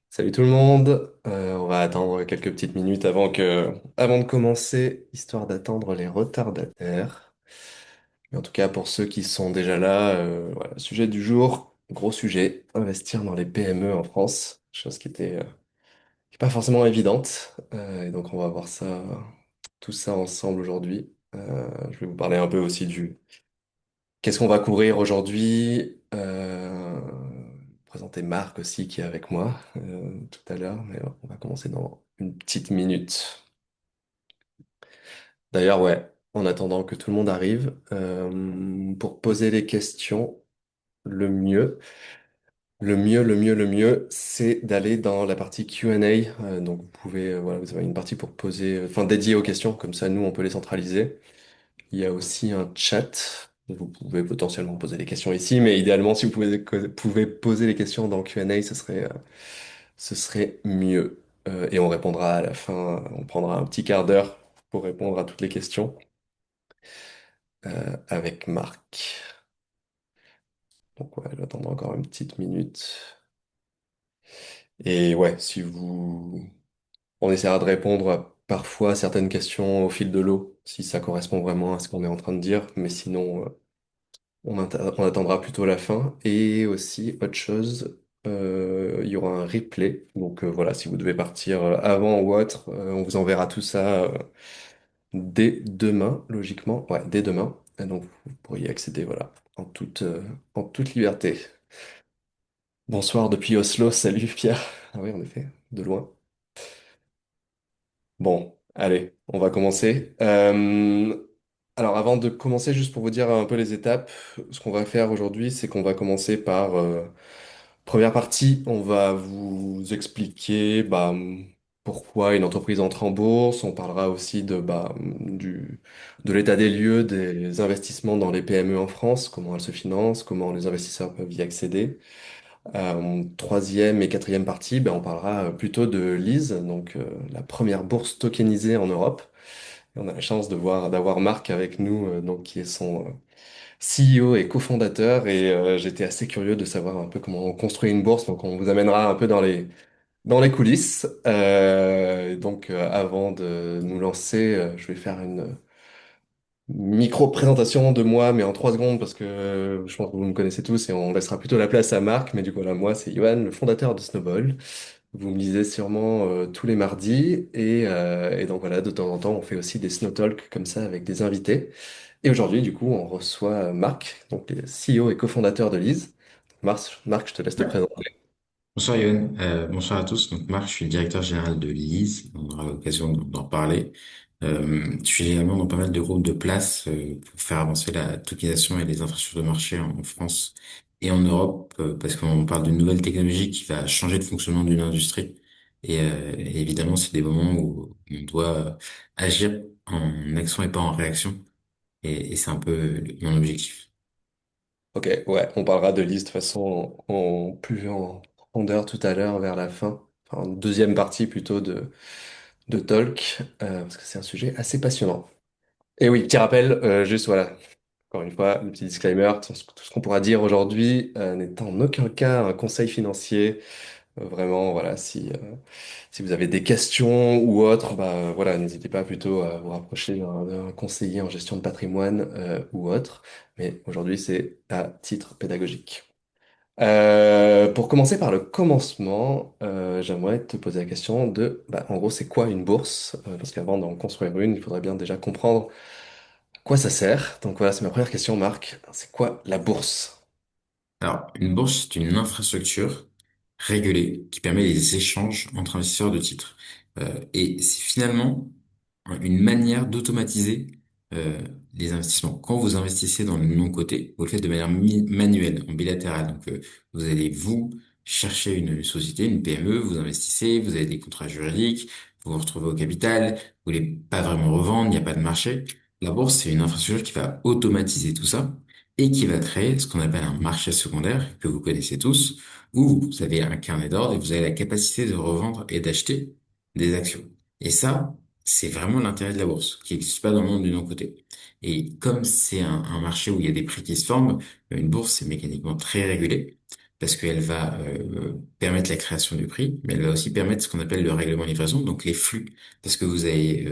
Salut tout le monde. On va attendre quelques petites minutes avant de commencer, histoire d'attendre les retardataires. Mais en tout cas, pour ceux qui sont déjà là, voilà, sujet du jour, gros sujet, investir dans les PME en France, chose qui est pas forcément évidente. Et donc on va voir tout ça ensemble aujourd'hui. Je vais vous parler un peu aussi du qu'est-ce qu'on va couvrir aujourd'hui. Présenter Marc aussi qui est avec moi tout à l'heure, mais on va commencer dans une petite minute. D'ailleurs, ouais, en attendant que tout le monde arrive, pour poser les questions, le mieux, le mieux, c'est d'aller dans la partie Q&A. Donc vous pouvez, voilà, vous avez une partie pour poser, enfin dédiée aux questions, comme ça nous on peut les centraliser. Il y a aussi un chat. Vous pouvez potentiellement poser des questions ici, mais idéalement, si vous pouvez poser les questions dans le Q&A, ce serait mieux. Et on répondra à la fin, on prendra un petit quart d'heure pour répondre à toutes les questions avec Marc. Donc ouais, j'attends encore une petite minute. Et ouais, si vous... On essaiera de répondre parfois à certaines questions au fil de l'eau, si ça correspond vraiment à ce qu'on est en train de dire, mais sinon... on attendra plutôt la fin. Et aussi, autre chose, il y aura un replay. Donc voilà, si vous devez partir avant ou autre, on vous enverra tout ça dès demain, logiquement. Ouais, dès demain. Et donc vous pourriez accéder, voilà, en toute liberté. Bonsoir depuis Oslo, salut Pierre. Ah oui, en effet, de loin. Bon, allez, on va commencer. Alors avant de commencer, juste pour vous dire un peu les étapes, ce qu'on va faire aujourd'hui, c'est qu'on va commencer par première partie, on va vous expliquer pourquoi une entreprise entre en bourse. On parlera aussi de l'état des lieux des investissements dans les PME en France, comment elles se financent, comment les investisseurs peuvent y accéder. En troisième et quatrième partie, on parlera plutôt de Lise, donc la première bourse tokenisée en Europe. Et on a la chance d'avoir Marc avec nous, donc qui est son CEO et cofondateur. Et j'étais assez curieux de savoir un peu comment on construit une bourse, donc on vous amènera un peu dans les coulisses. Avant de nous lancer, je vais faire une micro-présentation de moi, mais en 3 secondes, parce que je pense que vous me connaissez tous et on laissera plutôt la place à Marc. Mais du coup, voilà, moi, c'est Johan, le fondateur de Snowball. Vous me lisez sûrement tous les mardis. Et donc voilà, de temps en temps, on fait aussi des Snow Talk comme ça avec des invités. Et aujourd'hui, du coup, on reçoit Marc, donc le CEO et cofondateur de Lise. Marc, je te laisse te présenter. Bonsoir Yoann. Bonsoir à tous. Donc Marc, je suis le directeur général de l'IS. On aura l'occasion d'en reparler. Je suis également dans pas mal de groupes de place pour faire avancer la tokenisation et les infrastructures de marché en France et en Europe parce qu'on parle d'une nouvelle technologie qui va changer le fonctionnement d'une industrie. Et évidemment, c'est des moments où on doit agir en action et pas en réaction. Et c'est un peu mon objectif. Ok, ouais, on parlera de Lise de toute façon plus en profondeur tout à l'heure vers la fin. Enfin, en deuxième partie plutôt de Talk, parce que c'est un sujet assez passionnant. Et oui, petit rappel, juste voilà, encore une fois, le petit disclaimer, tout ce qu'on pourra dire aujourd'hui n'est en aucun cas un conseil financier. Vraiment, voilà, si vous avez des questions ou autres, voilà, n'hésitez pas plutôt à vous rapprocher d'un conseiller en gestion de patrimoine ou autre. Mais aujourd'hui, c'est à titre pédagogique. Pour commencer par le commencement, j'aimerais te poser la question en gros, c'est quoi une bourse? Parce qu'avant d'en construire une, il faudrait bien déjà comprendre à quoi ça sert. Donc voilà, c'est ma première question, Marc. C'est quoi la bourse? Alors, une bourse, c'est une infrastructure régulée qui permet les échanges entre investisseurs de titres. Et c'est finalement une manière d'automatiser les investissements. Quand vous investissez dans le non-coté, vous le faites de manière manuelle, en bilatéral. Donc, vous allez vous chercher une société, une PME, vous investissez, vous avez des contrats juridiques, vous vous retrouvez au capital, vous voulez pas vraiment revendre, il n'y a pas de marché. La bourse, c'est une infrastructure qui va automatiser tout ça et qui va créer ce qu'on appelle un marché secondaire que vous connaissez tous, où vous avez un carnet d'ordre et vous avez la capacité de revendre et d'acheter des actions. Et ça, c'est vraiment l'intérêt de la bourse, qui n'existe pas dans le monde du non-coté. Et comme c'est un marché où il y a des prix qui se forment, une bourse, c'est mécaniquement très régulé. parce qu'elle va permettre la création du prix, mais elle va aussi permettre ce qu'on appelle le règlement de livraison, donc les flux. Parce que vous avez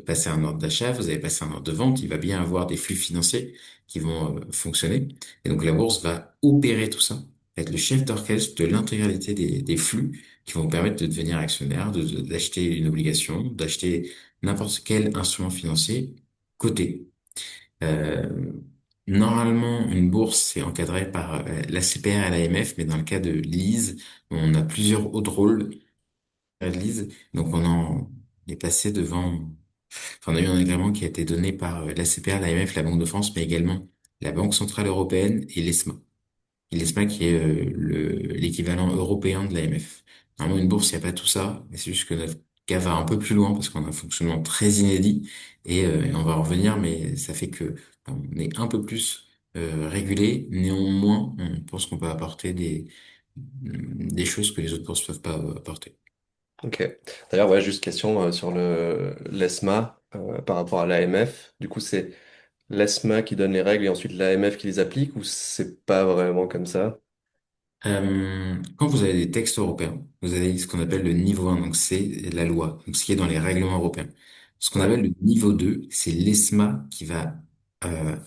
passé un ordre d'achat, vous avez passé un ordre de vente, il va bien avoir des flux financiers qui vont fonctionner. Et donc la bourse va opérer tout ça, être le chef d'orchestre de l'intégralité des flux qui vont vous permettre de devenir actionnaire, d'acheter une obligation, d'acheter n'importe quel instrument financier coté. Euh, Normalement, une bourse, c'est encadré par la CPR et l'AMF, mais dans le cas de Lise, on a plusieurs autres rôles à Lise. Donc, on est passé devant, enfin, on a eu un agrément qui a été donné par la CPR, l'AMF, la Banque de France, mais également la Banque Centrale Européenne et l'ESMA. L'ESMA qui est l'équivalent européen de l'AMF. Normalement, une bourse, il n'y a pas tout ça, mais c'est juste que notre cas va un peu plus loin parce qu'on a un fonctionnement très inédit et on va en revenir, mais ça fait que on est un peu plus régulé. Néanmoins, on pense qu'on peut apporter des choses que les autres bourses peuvent pas apporter. Ok. D'ailleurs, ouais, juste question sur le l'ESMA par rapport à l'AMF. Du coup, c'est l'ESMA qui donne les règles et ensuite l'AMF qui les applique ou c'est pas vraiment comme ça? Quand vous avez des textes européens, vous avez ce qu'on appelle le niveau 1, donc c'est la loi, donc ce qui est dans les règlements européens. Ce qu'on Ouais. appelle le niveau 2, c'est l'ESMA qui va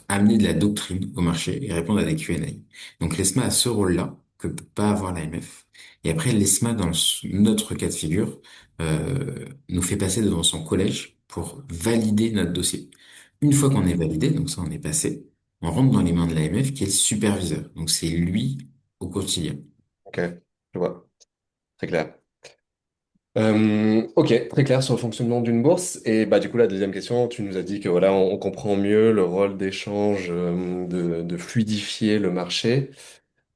amener de la doctrine au marché et répondre à des Q&A. Donc l'ESMA a ce rôle-là que peut pas avoir l'AMF. Et après, l'ESMA, dans notre cas de figure, nous fait passer devant son collège pour valider notre dossier. Une fois qu'on est validé, donc ça on est passé, on rentre dans les mains de l'AMF qui est le superviseur. Donc c'est lui au quotidien. Ok, je vois. Très clair. Ok, très clair sur le fonctionnement d'une bourse. Et bah du coup, la deuxième question, tu nous as dit que voilà, on comprend mieux le rôle d'échange, de fluidifier le marché.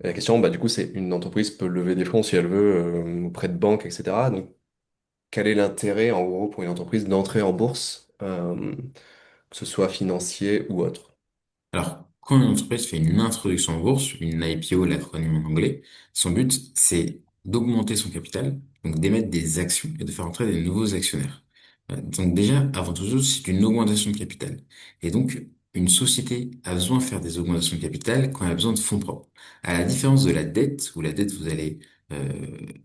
Et la question, bah du coup, c'est une entreprise peut lever des fonds si elle veut auprès de banques, etc. Donc, quel est l'intérêt, en gros, pour une entreprise d'entrer en bourse, que ce soit financier ou autre? Alors, quand une entreprise fait une introduction en bourse, une IPO, l'acronyme en anglais, son but, c'est d'augmenter son capital, donc d'émettre des actions et de faire entrer des nouveaux actionnaires. Donc déjà, avant toute chose, c'est une augmentation de capital. Et donc, une société a besoin de faire des augmentations de capital quand elle a besoin de fonds propres. À la différence de la dette, où la dette, vous allez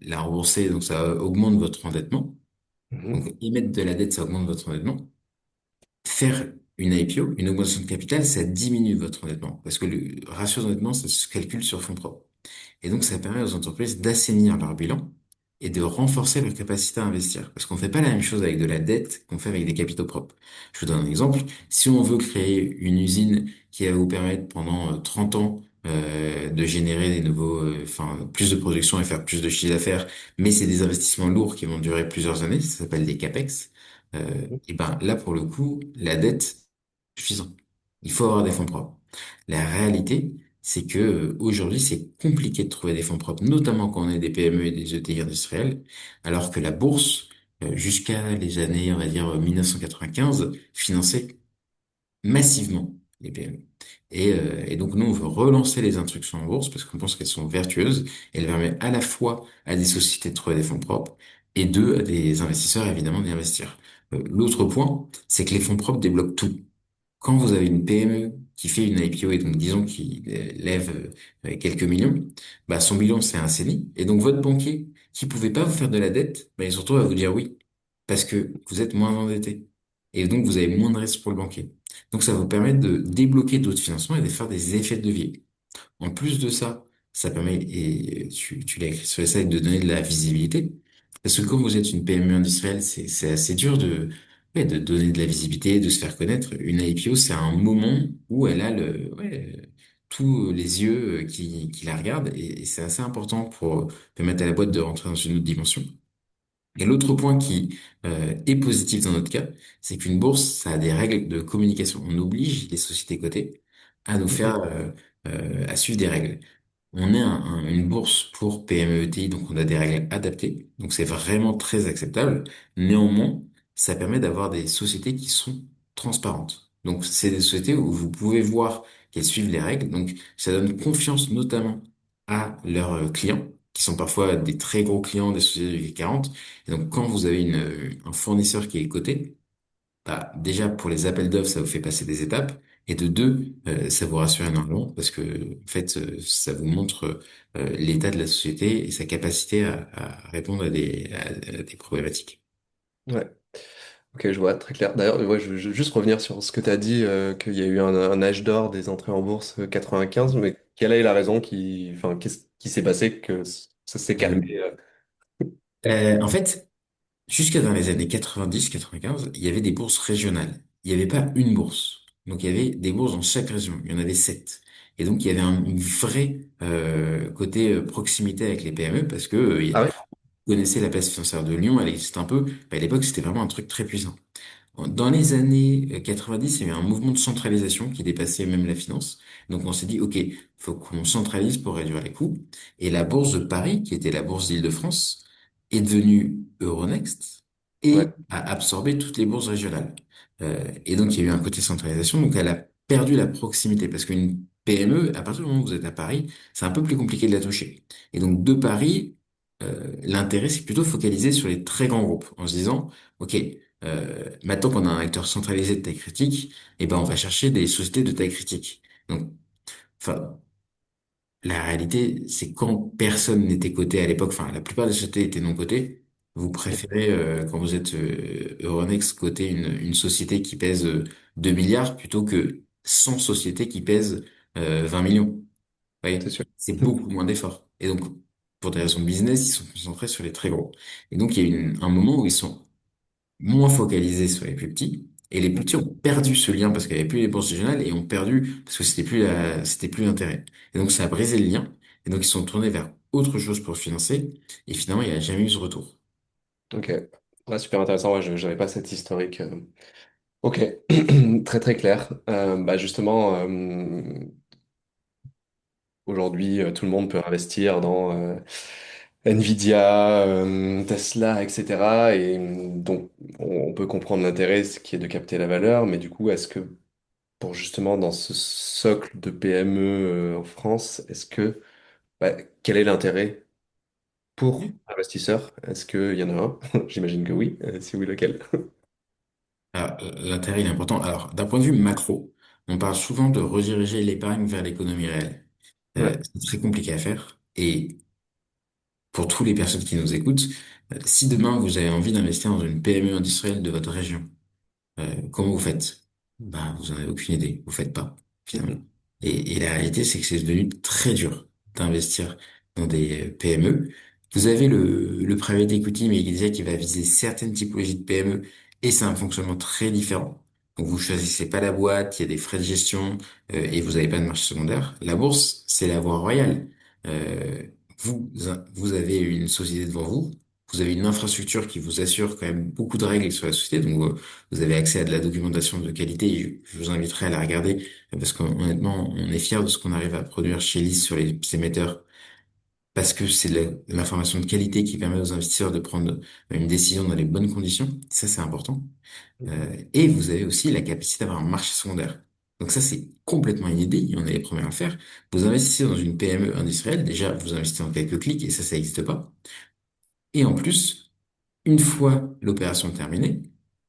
la rembourser, donc ça augmente votre endettement. Mhm. Donc, émettre de la dette, ça augmente votre endettement. Faire une IPO, une augmentation de capital, ça diminue votre endettement. Parce que le ratio d'endettement, ça se calcule sur fonds propres. Et donc, ça permet aux entreprises d'assainir leur bilan et de renforcer leur capacité à investir. Parce qu'on ne fait pas la même chose avec de la dette qu'on fait avec des capitaux propres. Je vous donne un exemple. Si on veut créer une usine qui va vous permettre pendant 30 ans de générer des nouveaux, enfin, plus de production et faire plus de chiffre d'affaires, mais c'est des investissements lourds qui vont durer plusieurs années, ça s'appelle des CAPEX, et ben là, pour le coup, la dette, suffisant. Il faut avoir des fonds propres. La réalité, c'est que aujourd'hui, c'est compliqué de trouver des fonds propres, notamment quand on est des PME et des ETI industriels, alors que la bourse, jusqu'à les années, on va dire 1995, finançait massivement les PME. Et donc nous, on veut relancer les instructions en bourse parce qu'on pense qu'elles sont vertueuses. Elles permettent à la fois à des sociétés de trouver des fonds propres et deux, à des investisseurs évidemment d'y investir. L'autre point, c'est que les fonds propres débloquent tout. Quand vous avez une PME qui fait une IPO et donc disons qui lève quelques millions, bah son bilan c'est un CENI. Et donc votre banquier qui pouvait pas vous faire de la dette, bah, il se retrouve à vous dire oui parce que vous êtes moins endetté. Et donc vous avez moins de risques pour le banquier. Donc ça vous permet de débloquer d'autres financements et de faire des effets de levier. En plus de ça, ça permet, et tu l'as écrit sur le site, de donner de la visibilité. Parce que quand vous êtes une PME industrielle, c'est assez dur de donner de la visibilité, de se faire connaître. Une IPO, c'est un moment où elle a tous les yeux qui la regardent et c'est assez important pour permettre à la boîte de rentrer dans une autre dimension. Et l'autre point qui est positif dans notre cas, c'est qu'une bourse, ça a des règles de communication. On oblige les sociétés cotées à nous faire, Mhm. à suivre des règles. On est une bourse pour PME ETI, donc on a des règles adaptées. Donc c'est vraiment très acceptable. Néanmoins, ça permet d'avoir des sociétés qui sont transparentes. Donc c'est des sociétés où vous pouvez voir qu'elles suivent les règles. Donc ça donne confiance notamment à leurs clients, qui sont parfois des très gros clients des sociétés du CAC 40. Et donc quand vous avez un fournisseur qui est coté, bah, déjà pour les appels d'offres, ça vous fait passer des étapes. Et de deux, ça vous rassure énormément parce que, en fait, ça vous montre l'état de la société et sa capacité à répondre à des problématiques. Ouais. Ok, je vois, très clair. D'ailleurs, ouais, je veux juste revenir sur ce que tu as dit, qu'il y a eu un âge d'or des entrées en bourse 95, mais quelle est la raison enfin, qu'est-ce qui s'est passé que ça s'est calmé? Mhm. En fait, jusqu'à dans les années 90-95, il y avait des bourses régionales. Il n'y avait pas une bourse. Donc il y avait des bourses dans chaque région. Il y en avait 7. Et donc il y avait une vraie côté proximité avec les PME parce que Ah ouais? vous connaissez la place financière de Lyon, elle existe un peu. À l'époque, c'était vraiment un truc très puissant. Dans les années 90, il y avait un mouvement de centralisation qui dépassait même la finance. Donc on s'est dit, OK, faut qu'on centralise pour réduire les coûts. Et la bourse de Paris, qui était la bourse d'Île-de-France, est devenue Euronext Ouais, et a absorbé toutes les bourses régionales. Et donc il y a eu un côté centralisation, donc elle a perdu la proximité parce qu'une PME, à partir du moment où vous êtes à Paris, c'est un peu plus compliqué de la toucher. Et donc de Paris, l'intérêt c'est plutôt focalisé sur les très grands groupes en se disant, OK, maintenant qu'on a un acteur centralisé de taille critique, eh ben on va chercher des sociétés de taille critique. Donc, enfin, la réalité, c'est quand personne n'était coté à l'époque, enfin la plupart des sociétés étaient non cotées. Vous préférez quand vous êtes Euronext coter une société qui pèse 2 milliards plutôt que 100 sociétés qui pèsent 20 millions. Vous c'est voyez, sûr. c'est beaucoup moins d'efforts. Et donc, pour des raisons de business, ils sont concentrés sur les très gros. Et donc, il y a eu un moment où ils sont moins focalisés sur les plus petits. Et les plus petits ont perdu ce lien parce qu'il n'y avait plus les bourses régionales et ont perdu parce que c'était plus l'intérêt. Et donc ça a brisé le lien. Et donc ils sont tournés vers autre chose pour financer. Et finalement, il n'y a jamais eu ce retour. Ok. Ouais, super intéressant. Ouais, je n'avais pas cette historique. Ok, très très clair. Bah justement, aujourd'hui, tout le monde peut investir dans Nvidia, Tesla, etc. Et donc, on peut comprendre l'intérêt, ce qui est de capter la valeur, mais du coup, est-ce que pour justement dans ce socle de PME en France, bah, quel est l'intérêt pour l'investisseur? Est-ce qu'il y en a un? J'imagine que oui. Si oui, lequel? Alors, l'intérêt, il est important. Alors, d'un point de vue macro, on parle souvent de rediriger l'épargne vers l'économie réelle. Ouais. C'est très compliqué à faire. Et pour toutes les personnes qui nous écoutent, si demain vous avez envie d'investir dans une PME industrielle de votre région, comment vous faites? Bah, vous en avez aucune idée. Vous faites pas, finalement. Mhm. Et la réalité, c'est que c'est devenu très dur d'investir dans des PME. Vous avez le private equity, mais il disait qu'il va viser certaines typologies de PME et c'est un fonctionnement très différent. Donc, vous choisissez pas la boîte, il y a des frais de gestion, et vous n'avez pas de marché secondaire. La bourse, c'est la voie royale. Euh, vous avez une société devant vous. Vous avez une infrastructure qui vous assure quand même beaucoup de règles sur la société. Donc, vous avez accès à de la documentation de qualité. Je vous inviterai à la regarder parce qu'honnêtement, on est fiers de ce qu'on arrive à produire chez LIS sur les émetteurs parce que c'est de l'information de qualité qui permet aux investisseurs de prendre une décision dans les bonnes conditions. Ça, c'est important. Et vous avez aussi la capacité d'avoir un marché secondaire. Donc ça, c'est complètement inédit. On est les premiers à le faire. Vous investissez dans une PME industrielle. Déjà, vous investissez en quelques clics et ça n'existe pas. Et en plus, une fois l'opération terminée,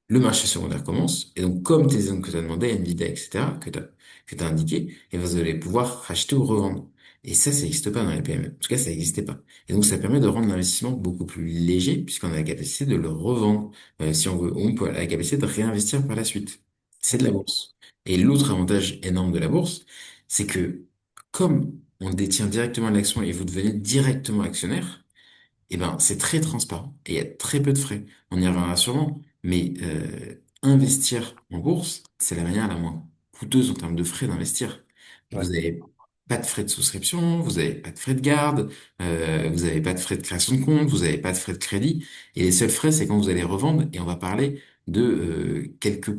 le marché secondaire commence. Et donc, comme tes zones que tu as demandé, Nvidia, etc., que tu as indiqué, et vous allez pouvoir racheter ou revendre. Et ça n'existe pas dans les PME. En tout cas, ça n'existait pas. Et donc, ça permet de rendre l'investissement beaucoup plus léger, puisqu'on a la capacité de le revendre, si on veut. Ou on peut avoir la capacité de réinvestir par la suite. C'est de la Ok. bourse. Et l'autre avantage énorme de la bourse, c'est que, comme on détient directement l'action et vous devenez directement actionnaire, eh ben, c'est très transparent et il y a très peu de frais. On y reviendra sûrement, mais investir en bourse, c'est la manière la moins coûteuse en termes de frais d'investir. Vous Ouais. n'avez pas de frais de souscription, vous n'avez pas de frais de garde, vous n'avez pas de frais de création de compte, vous n'avez pas de frais de crédit. Et les seuls frais, c'est quand vous allez revendre, et on va parler de quelques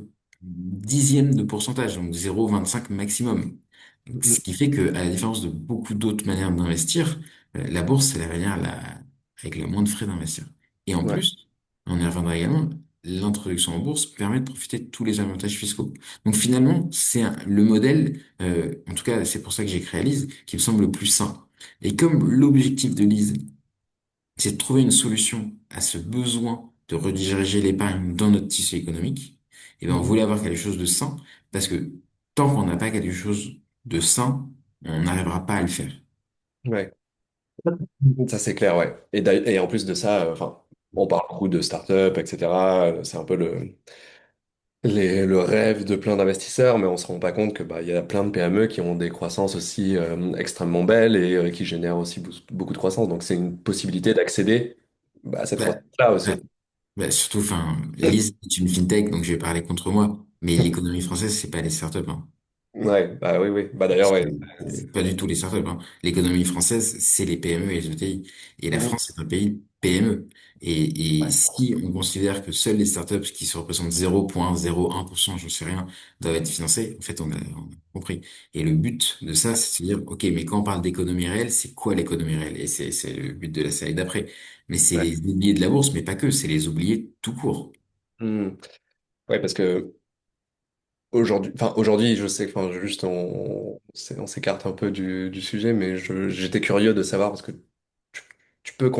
dixièmes de pourcentage, donc 0,25 maximum. Ce Mhm. qui fait que, à la différence de beaucoup d'autres manières d'investir, la bourse, c'est la manière avec le moins de frais d'investir. Et en Ouais. plus, on y reviendra également, l'introduction en bourse permet de profiter de tous les avantages fiscaux. Donc finalement, le modèle, en tout cas, c'est pour ça que j'ai créé Lise, qui me semble le plus sain. Et comme l'objectif de Lise, c'est de trouver une solution à ce besoin de rediriger l'épargne dans notre tissu économique, et ben on Mhm. voulait avoir quelque chose de sain, parce que tant qu'on n'a pas quelque chose de sain, on n'arrivera pas à le faire. Ouais. Ça, c'est clair, ouais. Et en plus de ça, enfin, on parle beaucoup de start-up, etc. C'est un peu le rêve de plein d'investisseurs, mais on se rend pas compte que bah, il y a plein de PME qui ont des croissances aussi extrêmement belles et qui génèrent aussi beaucoup de croissance. Donc, c'est une possibilité d'accéder bah, à cette Ouais. croissance-là Ouais. aussi. Bah, surtout, enfin, Lise est une fintech, donc je vais parler contre moi. Mais l'économie française, c'est pas les startups, hein. Ouais, bah oui, oui. Bah d'ailleurs, ouais. C'est pas du tout les startups, hein. L'économie française, c'est les PME et les ETI. Et la Mhm. France est un pays PME. Et Ouais, si on considère que seules les startups qui se représentent 0,01%, j'en sais rien, doivent être financées, en fait, on a compris. Et le but de ça, c'est de se dire, OK, mais quand on parle d'économie réelle, c'est quoi l'économie réelle? Et c'est le but de la série d'après. Mais c'est ouais. les oubliés de la bourse, mais pas que, c'est les oubliés tout court. Mhm. Ouais, parce que aujourd'hui, je sais que, enfin, juste, on s'écarte un peu du sujet, mais j'étais curieux de savoir parce que tu, tu peux,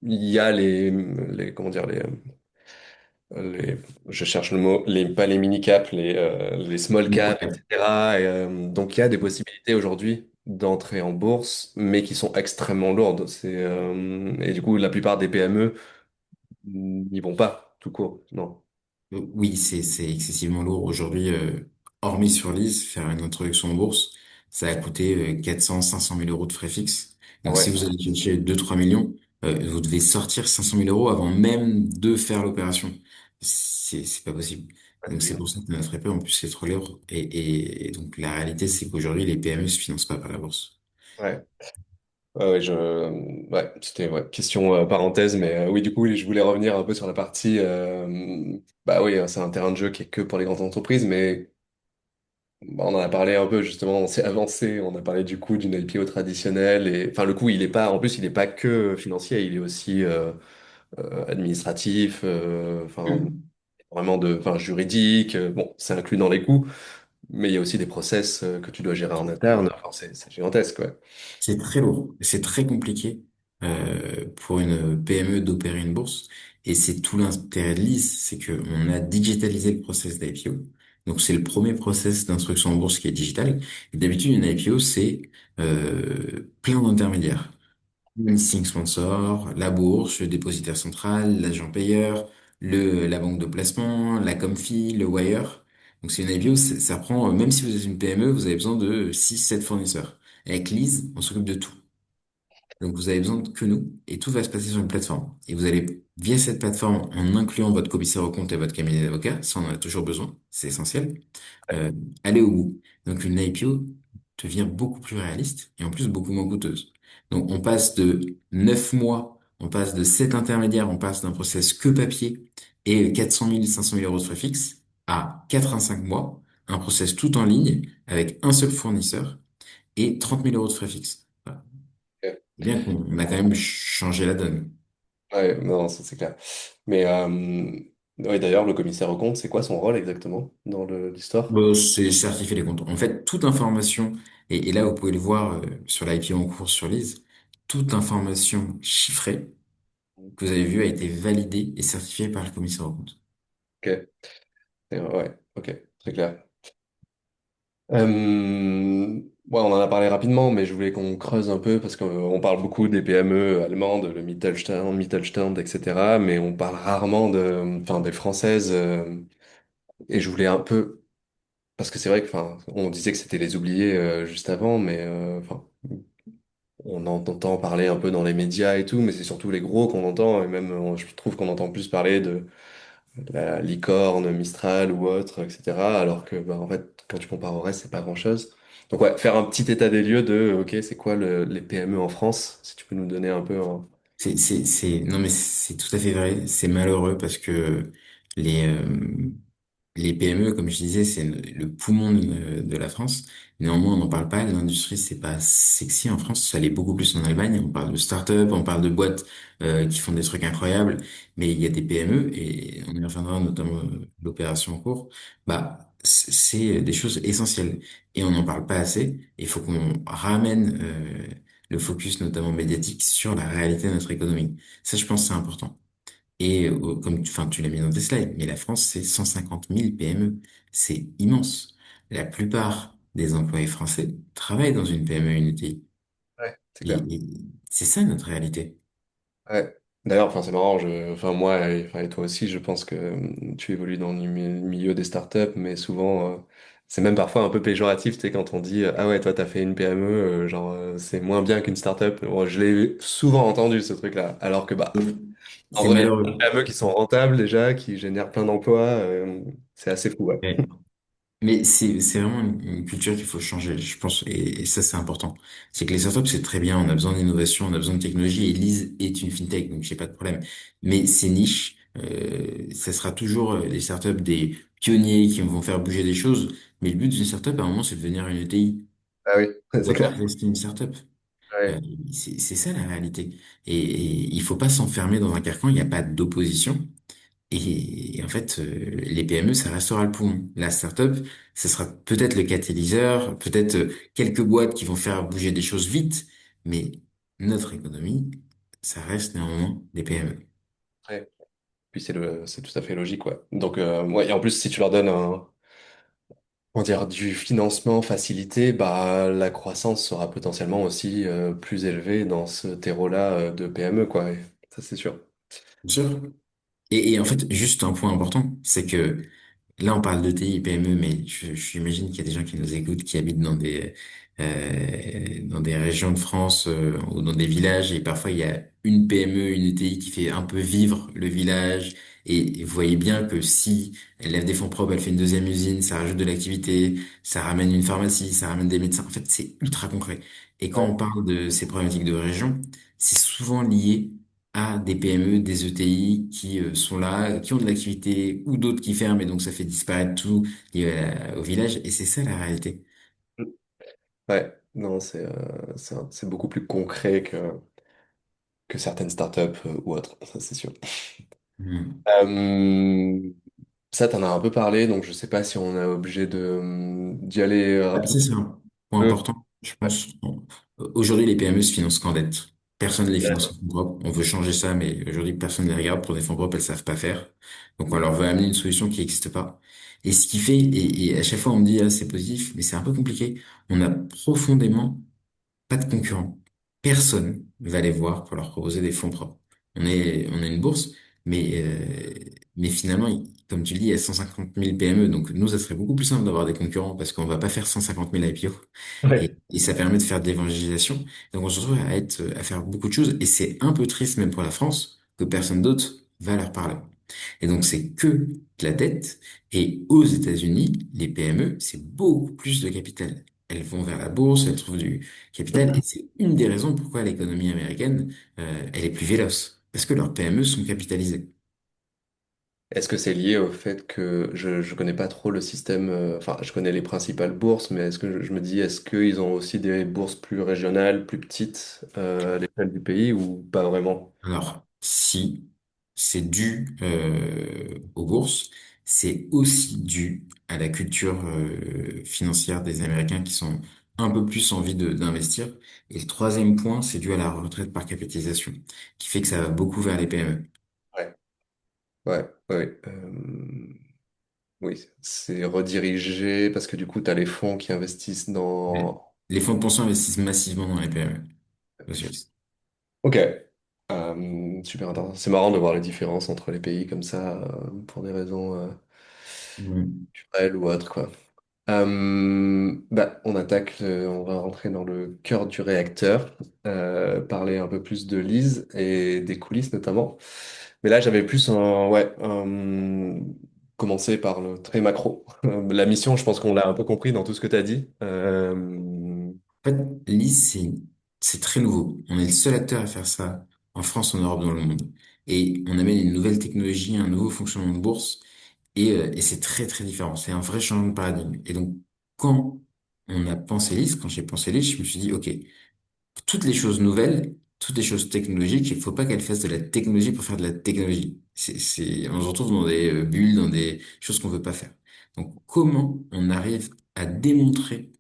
il y a comment dire, les, je cherche le mot, pas les mini caps, les small caps, Microcap. etc. Donc, il y a des possibilités aujourd'hui d'entrer en bourse, mais qui sont extrêmement lourdes. Et du coup, la plupart des PME n'y vont pas, tout court. Non. Oui, c'est excessivement lourd. Aujourd'hui, hormis sur Lise, faire une introduction en bourse, ça a coûté 400, 500 000 euros de frais fixes. Ah Donc, si ouais. vous allez chercher 2-3 millions, vous devez sortir 500 000 euros avant même de faire l'opération. C'est pas possible. Donc, c'est pour ça que ça très peu. En plus, c'est trop lourd. Et donc, la réalité, c'est qu'aujourd'hui, les PME se financent pas par la bourse. Ouais. Ouais, ouais, ouais, c'était ouais, question parenthèse, mais oui, du coup, oui, je voulais revenir un peu sur la partie. Bah oui, c'est un terrain de jeu qui est que pour les grandes entreprises, mais bah, on en a parlé un peu justement, on s'est avancé, on a parlé du coût d'une IPO traditionnelle, et enfin, le coût, il est pas, en plus, il est pas que financier, il est aussi administratif, enfin, Mm. vraiment enfin, juridique. Bon, c'est inclus dans les coûts, mais il y a aussi des process que tu dois gérer en interne, enfin, c'est gigantesque, ouais. C'est très lourd, c'est très compliqué pour une PME d'opérer une bourse. Et c'est tout l'intérêt de l'IS, c'est qu'on a digitalisé le process d'IPO. Donc c'est le premier process d'instruction en bourse qui est digital. Et d'habitude, une IPO, c'est plein d'intermédiaires. Le listing sponsor, la bourse, le dépositaire central, l'agent payeur, la banque de placement, la Comfy, le wire. Donc c'est une IPO, ça prend, même si vous êtes une PME, vous avez besoin de 6 7 fournisseurs. Avec Lise, on s'occupe de tout. Donc vous avez besoin de que nous et tout va se passer sur une plateforme. Et vous allez, via cette plateforme, en incluant votre commissaire aux comptes et votre cabinet d'avocat, ça on en a toujours besoin, c'est essentiel, euh, aller au bout. Donc une IPO devient beaucoup plus réaliste et en plus beaucoup moins coûteuse. Donc on passe de 9 mois, on passe de 7 intermédiaires, on passe d'un process que papier et 400 000, 500 000 euros de frais fixes à 4 à 5 mois, un process tout en ligne avec un seul fournisseur et 30 000 euros de frais fixes. Voilà. Ok. Bien qu'on a quand même changé la donne. Ouais, non, ça c'est clair. Mais ouais, d'ailleurs, le commissaire au compte, c'est quoi son rôle exactement dans l'histoire? Bon, c'est certifier les comptes. En fait, toute information, et là vous pouvez le voir sur l'IPO en cours sur Lise, toute information chiffrée que vous avez vue a été validée et certifiée par le commissaire aux comptes. Ok, ouais, ok, très clair. Ouais, on en a parlé rapidement, mais je voulais qu'on creuse un peu parce qu'on parle beaucoup des PME allemandes, le Mittelstand, etc. Mais on parle rarement enfin, des françaises. Et je voulais un peu, parce que c'est vrai que, enfin, on disait que c'était les oubliés juste avant, mais enfin, on en entend parler un peu dans les médias et tout, mais c'est surtout les gros qu'on entend, et même je trouve qu'on entend plus parler de la licorne, Mistral ou autre, etc. Alors que bah, en fait, quand tu compares au reste, c'est pas grand-chose. Donc ouais, faire un petit état des lieux de OK, c'est quoi les PME en France, si tu peux nous donner un peu Non mais c'est tout à fait vrai. C'est malheureux parce que les, euh, les PME, comme je disais, c'est le poumon de la France. Néanmoins, on n'en parle pas. L'industrie, c'est pas sexy en France. Ça l'est beaucoup plus en Allemagne. On parle de start-up, on parle de boîtes qui font des trucs incroyables. Mais il y a des PME, et on y reviendra notamment l'opération en cours. Bah, c'est des choses essentielles. Et on n'en parle pas assez. Il faut qu'on ramène le focus, notamment médiatique, sur la réalité de notre économie. Ça, je pense, que c'est important. Et comme enfin, tu l'as mis dans tes slides, mais la France, c'est 150 000 PME. C'est immense. la plupart des employés français travaillent dans une PME, une ETI. Ouais, c'est clair. Et c'est ça notre réalité. Ouais. D'ailleurs, enfin, c'est marrant, enfin, moi, enfin, et toi aussi, je pense que tu évolues dans le milieu des startups, mais souvent, c'est même parfois un peu péjoratif, tu sais, quand on dit, ah ouais, toi, t'as fait une PME, genre, c'est moins bien qu'une startup. Bon, je l'ai souvent entendu, ce truc-là, alors que, bah, en C'est vrai, il y a plein de malheureux. PME qui sont rentables déjà, qui génèrent plein d'emplois, c'est assez fou, ouais. Ouais. Mais c'est vraiment une culture qu'il faut changer, je pense, et ça c'est important. C'est que les startups c'est très bien, on a besoin d'innovation, on a besoin de technologie, et Lise est une fintech, donc j'ai pas de problème. Mais ces niches, ça sera toujours les startups des pionniers qui vont faire bouger des choses. Mais le but d'une startup à un moment c'est de devenir une ETI. Ah oui, On c'est doit pas clair. rester une startup. Euh, Ouais, c'est ça la réalité. Et il faut pas s'enfermer dans un carcan, il n'y a pas d'opposition. Et en fait, les PME, ça restera le poumon. La startup, ce sera peut-être le catalyseur, peut-être quelques boîtes qui vont faire bouger des choses vite, mais notre économie, ça reste néanmoins des PME. ouais. Puis c'est tout à fait logique, ouais. Donc, ouais, et en plus, si tu leur donnes on va dire, du financement facilité, bah, la croissance sera potentiellement aussi plus élevée dans ce terreau-là de PME, quoi. Et ça, c'est sûr. Bien sûr. Et en fait, juste un point important, c'est que là, on parle de TI, PME, mais j'imagine qu'il y a des gens qui nous écoutent, qui habitent dans des régions de France ou dans des villages, et parfois il y a une PME, une ETI qui fait un peu vivre le village. Et vous voyez bien que si elle lève des fonds propres, elle fait une deuxième usine, ça rajoute de l'activité, ça ramène une pharmacie, ça ramène des médecins. En fait, c'est ultra concret. Et quand Ouais, on parle de ces problématiques de région, c'est souvent lié à des PME, des ETI qui sont là, qui ont de l'activité ou d'autres qui ferment et donc ça fait disparaître tout lié au village et c'est ça la réalité. ouais. Non, c'est beaucoup plus concret que certaines startups ou autres, ça, c'est sûr. Hmm. Euh, Ça, t'en as un peu parlé, donc je sais pas si on est obligé d'y aller Ah, rapidement. ça, c'est un point important, je Ouais. pense. Aujourd'hui, les PME se financent qu'en dette. Personne ne les finance en D'accord. fonds propres. On veut changer ça, mais aujourd'hui, personne ne les regarde pour des fonds propres, elles savent pas faire. Donc, on leur veut amener une solution qui n'existe pas. Et ce qui fait, et à chaque fois, on me dit, ah, c'est positif, mais c'est un peu compliqué. On a profondément pas de concurrents. Personne ne va les voir pour leur proposer des fonds propres. On est une bourse, mais finalement, comme tu le dis, il y a 150 000 PME. Donc, nous, ça serait beaucoup plus simple d'avoir des concurrents parce qu'on va pas faire 150 000 IPO. Ouais. Et ça permet de faire de l'évangélisation. Donc, on se retrouve à faire beaucoup de choses. Et c'est un peu triste, même pour la France, que personne d'autre va leur parler. Et donc, c'est que de la dette. Et aux États-Unis, les PME, c'est beaucoup plus de capital. Elles vont vers la bourse, elles trouvent du capital. Et c'est une des raisons pourquoi l'économie américaine, elle est plus véloce. Parce que leurs PME sont capitalisées. Est-ce que c'est lié au fait que je connais pas trop le système, enfin je connais les principales bourses, mais est-ce que je me dis est-ce qu'ils ont aussi des bourses plus régionales, plus petites à l'échelle du pays ou pas vraiment? Alors, si c'est dû aux bourses, c'est aussi dû à la culture financière des Américains qui sont un peu plus envie d'investir. Et le troisième point, c'est dû à la retraite par capitalisation, qui fait que ça va beaucoup vers les PME. Ouais, ouais, ouais. Oui, c'est redirigé parce que du coup tu as les fonds qui investissent Mais dans. les fonds de pension investissent massivement dans les PME aux US. Ok. Super intéressant. C'est marrant de voir les différences entre les pays comme ça pour des raisons Mm. culturelles ou autres quoi. Bah, on attaque, on va rentrer dans le cœur du réacteur, parler un peu plus de Lise et des coulisses notamment. Mais là, j'avais plus commencer par le très macro. La mission, je pense qu'on l'a un peu compris dans tout ce que tu as dit. En fait, l'IS, c'est très nouveau. On est le seul acteur à faire ça en France, en Europe, dans le monde. Et on amène une nouvelle technologie, un nouveau fonctionnement de bourse. Et c'est très, très différent. C'est un vrai changement de paradigme. Et donc, quand on a pensé l'IS, quand j'ai pensé l'IS, je me suis dit, OK, toutes les choses nouvelles, toutes les choses technologiques, il faut pas qu'elles fassent de la technologie pour faire de la technologie. On se retrouve dans des bulles, dans des choses qu'on veut pas faire. Donc, comment on arrive à démontrer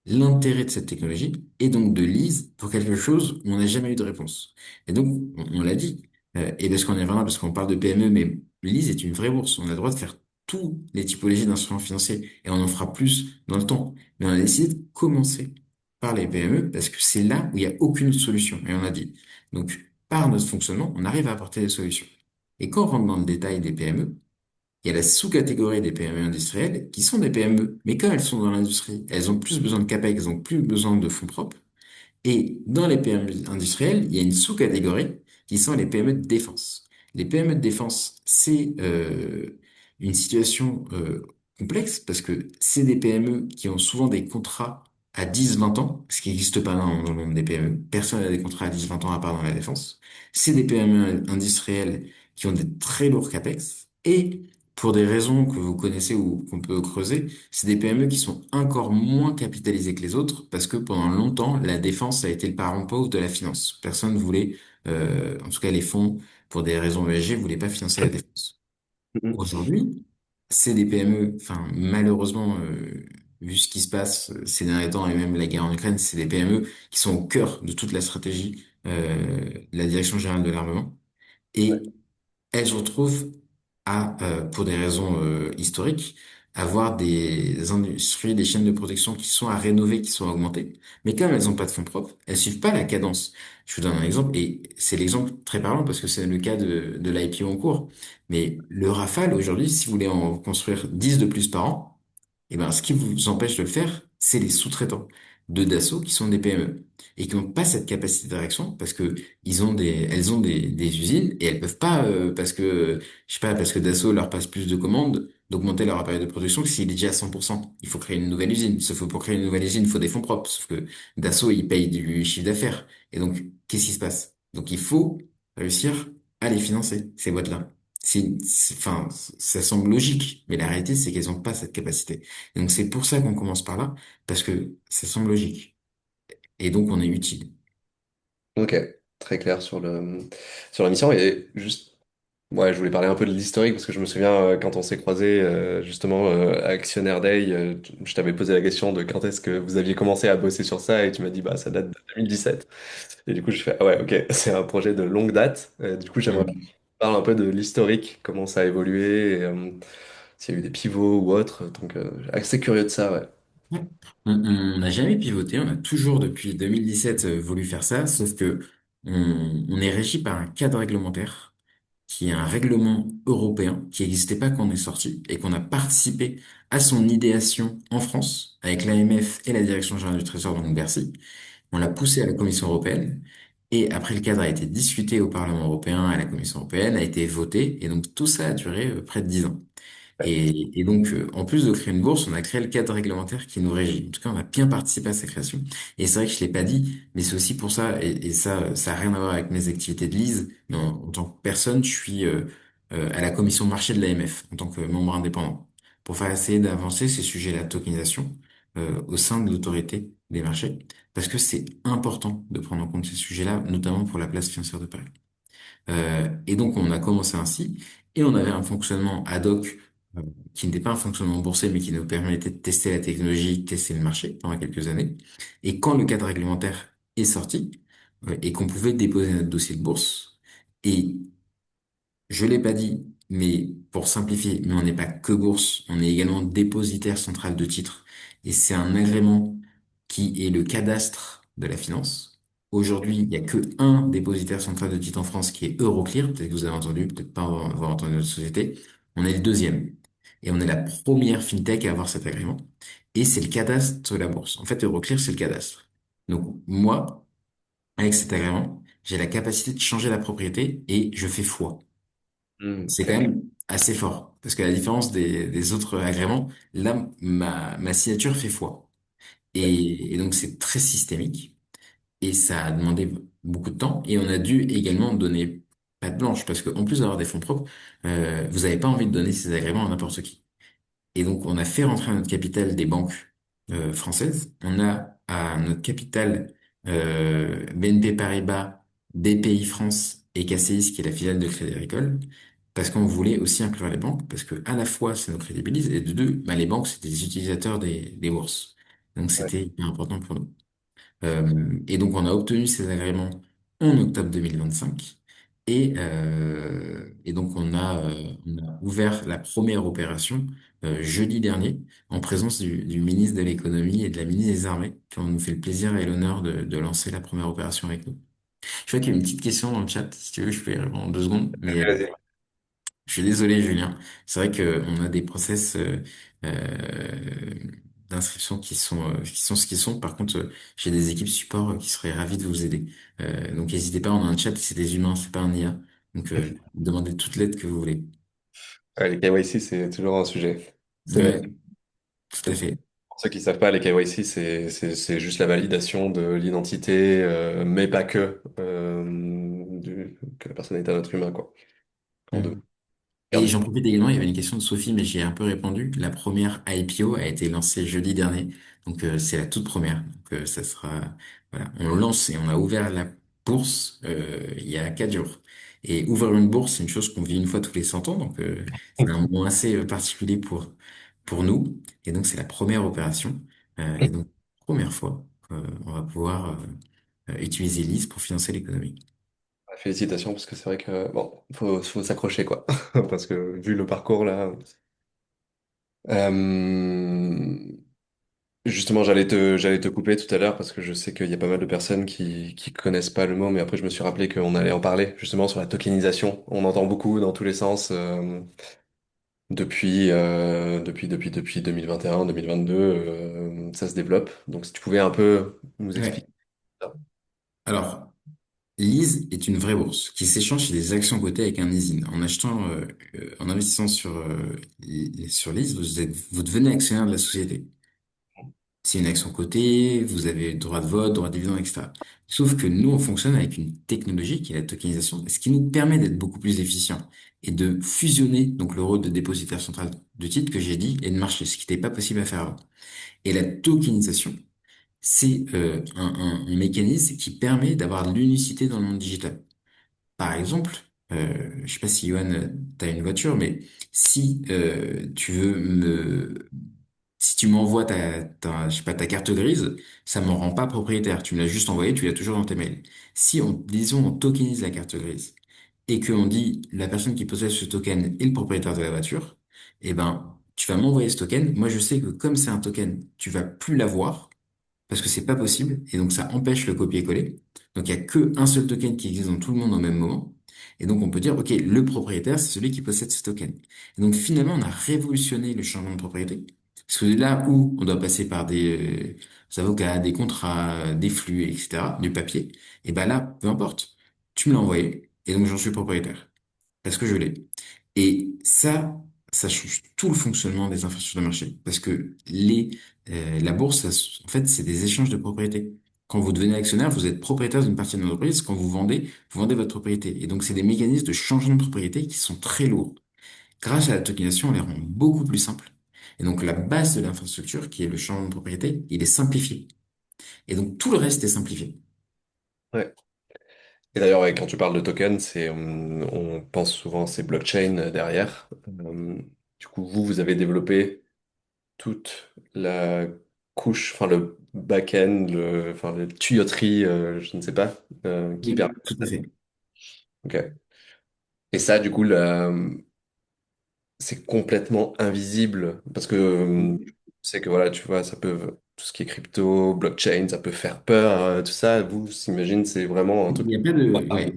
l'intérêt de cette technologie et donc de Lise pour quelque chose où on n'a jamais eu de réponse. Et donc, on l'a dit, et parce qu'on est vraiment, parce qu'on parle de PME, mais Lise est une vraie bourse. On a le droit de faire tous les typologies d'instruments financiers et on en fera plus dans le temps. Mais on a décidé de commencer par les PME parce que c'est là où il n'y a aucune solution. Et on a dit, donc, par notre fonctionnement, on arrive à apporter des solutions. Et quand on rentre dans le détail des PME, il y a la sous-catégorie des PME industrielles qui sont des PME. Mais comme elles sont dans l'industrie, elles ont plus besoin de CAPEX, elles ont plus besoin de fonds propres. Et dans les PME industrielles, il y a une sous-catégorie qui sont les PME de défense. Les PME de défense, c'est une situation complexe parce que c'est des PME qui ont souvent des contrats à 10-20 ans, ce qui n'existe pas dans le monde des PME. Personne n'a des contrats à 10-20 ans à part dans la défense. C'est des PME industrielles qui ont des très lourds CAPEX. Et pour des raisons que vous connaissez ou qu'on peut creuser, c'est des PME qui sont encore moins capitalisées que les autres parce que pendant longtemps, la défense a été le parent pauvre de la finance. Personne ne voulait, en tout cas les fonds, pour des raisons ESG, voulaient pas financer la défense. Mhm. Aujourd'hui, c'est des PME, enfin malheureusement, vu ce qui se passe ces derniers temps et même la guerre en Ukraine, c'est des PME qui sont au cœur de toute la stratégie de la Direction générale de l'armement. Ouais. Et elles se retrouvent pour des raisons historiques, avoir des industries, des chaînes de production qui sont à rénover, qui sont à augmenter. Mais comme elles n'ont pas de fonds propres, elles suivent pas la cadence. Je vous donne un exemple, et c'est l'exemple très parlant parce que c'est le cas de l'IPO en cours. Mais le Rafale, aujourd'hui, si vous voulez en construire 10 de plus par an, eh ben, ce qui vous empêche de le faire, c'est les sous-traitants de Dassault qui sont des PME et qui n'ont pas cette capacité de réaction parce que elles ont des usines et elles peuvent pas parce que je sais pas parce que Dassault leur passe plus de commandes d'augmenter leur appareil de production que s'il est déjà à 100%. Il faut créer une nouvelle usine. Sauf que pour créer une nouvelle usine, il faut des fonds propres. Sauf que Dassault, il paye du chiffre d'affaires. Et donc, qu'est-ce qui se passe? Donc, il faut réussir à les financer, ces boîtes-là. Enfin, ça semble logique, mais la réalité, c'est qu'elles n'ont pas cette capacité. Et donc, c'est pour ça qu'on commence par là, parce que ça semble logique. Et donc, on est utile. Ok, très clair sur la mission. Et juste, ouais, je voulais parler un peu de l'historique parce que je me souviens quand on s'est croisés justement à Actionnaire Day, je t'avais posé la question de quand est-ce que vous aviez commencé à bosser sur ça et tu m'as dit bah ça date de 2017. Et du coup je fais ah ouais ok, c'est un projet de longue date. Du coup j'aimerais Mm. parler un peu de l'historique, comment ça a évolué, et, s'il y a eu des pivots ou autre. Donc assez curieux de ça, ouais. Ouais. On n'a jamais pivoté, on a toujours depuis 2017 voulu faire ça, sauf que on est régi par un cadre réglementaire qui est un règlement européen qui n'existait pas quand on est sorti et qu'on a participé à son idéation en France avec l'AMF et la Direction générale du Trésor, donc Bercy. On l'a poussé à la Commission européenne et après le cadre a été discuté au Parlement européen, à la Commission européenne, a été voté et donc tout ça a duré près de 10 ans. Et donc, en plus de créer une bourse, on a créé le cadre réglementaire qui nous régit. En tout cas, on a bien participé à sa création. Et c'est vrai que je l'ai pas dit, mais c'est aussi pour ça, et ça, ça a rien à voir avec mes activités de lise, mais en tant que personne, je suis à la commission marché de l'AMF, en tant que membre indépendant, pour faire essayer d'avancer ces sujets-là de tokenisation au sein de l'autorité des marchés, parce que c'est important de prendre en compte ces sujets-là, notamment pour la place financière de Paris. Et donc, on a commencé ainsi, et on avait un fonctionnement ad hoc euh, qui n'était pas un fonctionnement boursier, mais qui nous permettait de tester la technologie, tester le marché pendant quelques années. Et quand le cadre réglementaire est sorti, et qu'on pouvait déposer notre dossier de bourse, et je l'ai pas dit, mais pour simplifier, mais on n'est pas que bourse, on est également dépositaire central de titres. Et c'est un agrément qui est le cadastre de la finance. Aujourd'hui, il n'y a que un dépositaire central de titres en France qui est Euroclear. Peut-être que vous avez entendu, peut-être pas avoir entendu notre société. On est le deuxième. Et on est la première fintech à avoir cet agrément. Et c'est le cadastre de la bourse. En fait, Euroclear, c'est le cadastre. Donc, moi, avec cet agrément, j'ai la capacité de changer la propriété et je fais foi. C'est Ok. quand même assez fort. Parce que la différence des autres agréments, là, ma signature fait foi. Et donc, c'est très systémique. Et ça a demandé beaucoup de temps. Et on a dû également donner patte blanche. Parce qu'en plus d'avoir des fonds propres, vous n'avez pas envie de donner ces agréments à n'importe qui. Et donc, on a fait rentrer à notre capital des banques françaises. On a à notre capital BNP Paribas, BPI France et CACEIS, qui est la filiale de Crédit Agricole, parce qu'on voulait aussi inclure les banques, parce que à la fois, ça nous crédibilise, et de deux, bah, les banques, c'était des utilisateurs des bourses. Donc, Ouais. c'était hyper important pour nous. Et donc, on a obtenu ces agréments en octobre 2025. Et donc, on a ouvert la première opération jeudi dernier en présence du ministre de l'économie et de la ministre des armées, qui ont nous fait le plaisir et l'honneur de lancer la première opération avec nous. Je vois qu'il y a une petite question dans le chat, si tu veux, je peux y répondre en 2 secondes, mais Vas-y. je suis désolé, Julien. C'est vrai qu'on a des process euh, d'inscription qui sont ce qu'ils sont. Par contre, j'ai des équipes support qui seraient ravies de vous aider. Donc, n'hésitez pas, on a un chat, c'est des humains, c'est pas un IA. Donc, demandez toute l'aide que vous voulez. Ouais, les KYC, c'est toujours un sujet. C'est Ouais, tout à fait. Pour ceux qui savent pas, les KYC, c'est juste la validation de l'identité, mais pas que la personne est un être humain, quoi. On Mm. demande. Et j'en profite également, il y avait une question de Sophie, mais j'y ai un peu répondu. La première IPO a été lancée jeudi dernier, donc c'est la toute première. Donc ça sera, voilà, on lance et on a ouvert la bourse il y a 4 jours. Et ouvrir une bourse, c'est une chose qu'on vit une fois tous les 100 ans, donc c'est un moment assez particulier pour nous. Et donc c'est la première opération, et donc première fois qu'on va pouvoir utiliser l'IS pour financer l'économie. Félicitations, parce que c'est vrai que, bon, faut s'accrocher, quoi. Parce que vu le parcours, là. euh, Justement, j'allais te couper tout à l'heure parce que je sais qu'il y a pas mal de personnes qui connaissent pas le mot, mais après je me suis rappelé qu'on allait en parler justement sur la tokenisation. On entend beaucoup dans tous les sens depuis 2021, 2022, ça se développe. Donc si tu pouvais un peu nous Ouais. expliquer ça. Alors, l'IS est une vraie bourse qui s'échange chez des actions cotées avec un ISIN. En investissant sur l'IS, vous devenez actionnaire de la société. C'est une action cotée, vous avez droit de vote, droit de dividende, etc. Sauf que nous, on fonctionne avec une technologie qui est la tokenisation, ce qui nous permet d'être beaucoup plus efficient et de fusionner donc le rôle de dépositaire central de titres que j'ai dit et de marché, ce qui n'était pas possible à faire avant. Et la tokenisation, c'est un mécanisme qui permet d'avoir de l'unicité dans le monde digital. Par exemple, je sais pas si Johan, tu as une voiture, mais si si tu m'envoies je sais pas, ta carte grise, ça me rend pas propriétaire. Tu me l'as juste envoyé, tu l'as toujours dans tes mails. Si disons, on tokenise la carte grise et qu'on dit la personne qui possède ce token est le propriétaire de la voiture, eh ben, tu vas m'envoyer ce token. Moi, je sais que comme c'est un token, tu vas plus l'avoir parce que c'est pas possible, et donc ça empêche le copier-coller. Donc il y a que un seul token qui existe dans tout le monde au même moment. Et donc on peut dire, OK, le propriétaire, c'est celui qui possède ce token. Et donc finalement, on a révolutionné le changement de propriété. Parce que là où on doit passer par des avocats, des contrats, des flux, etc., du papier, et ben là, peu importe. Tu me l'as envoyé, et donc j'en suis propriétaire. Parce que je l'ai. Et ça change tout le fonctionnement des infrastructures de marché. Parce que la bourse, en fait, c'est des échanges de propriété. Quand vous devenez actionnaire, vous êtes propriétaire d'une partie de l'entreprise. Quand vous vendez votre propriété. Et donc, c'est des mécanismes de changement de propriété qui sont très lourds. Grâce à la tokenisation, on les rend beaucoup plus simples. Et donc, la base de l'infrastructure, qui est le changement de propriété, il est simplifié. Et donc, tout le reste est simplifié. Ouais. Et d'ailleurs, ouais, quand tu parles de token, on pense souvent à ces blockchains derrière. Du coup, vous avez développé toute la couche, enfin le back-end, enfin la tuyauterie, je ne sais pas, qui permet. Oui, tout à fait. Ok. Et ça, du coup, c'est complètement invisible parce que c'est que voilà, tu vois, ça peut tout ce qui est crypto, blockchain, ça peut faire peur, hein, tout ça. Vous, j'imagine, c'est vraiment un Il truc. n'y a pas ouais.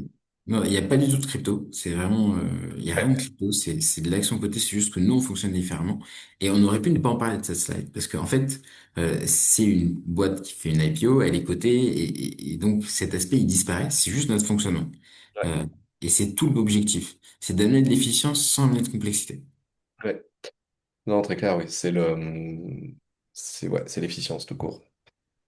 Non, il n'y a pas du tout de crypto. C'est vraiment, il n'y a rien de crypto. C'est de l'action côté. C'est juste que nous, on fonctionne différemment. Et on aurait pu ne pas en parler de cette slide. Parce qu'en fait, c'est une boîte qui fait une IPO, elle est cotée. Et donc, cet aspect, il disparaît. C'est juste notre fonctionnement. Ouais, Euh, et c'est tout l'objectif. C'est d'amener de l'efficience sans amener de complexité. ouais. Non, très clair, oui. C'est l'efficience tout court.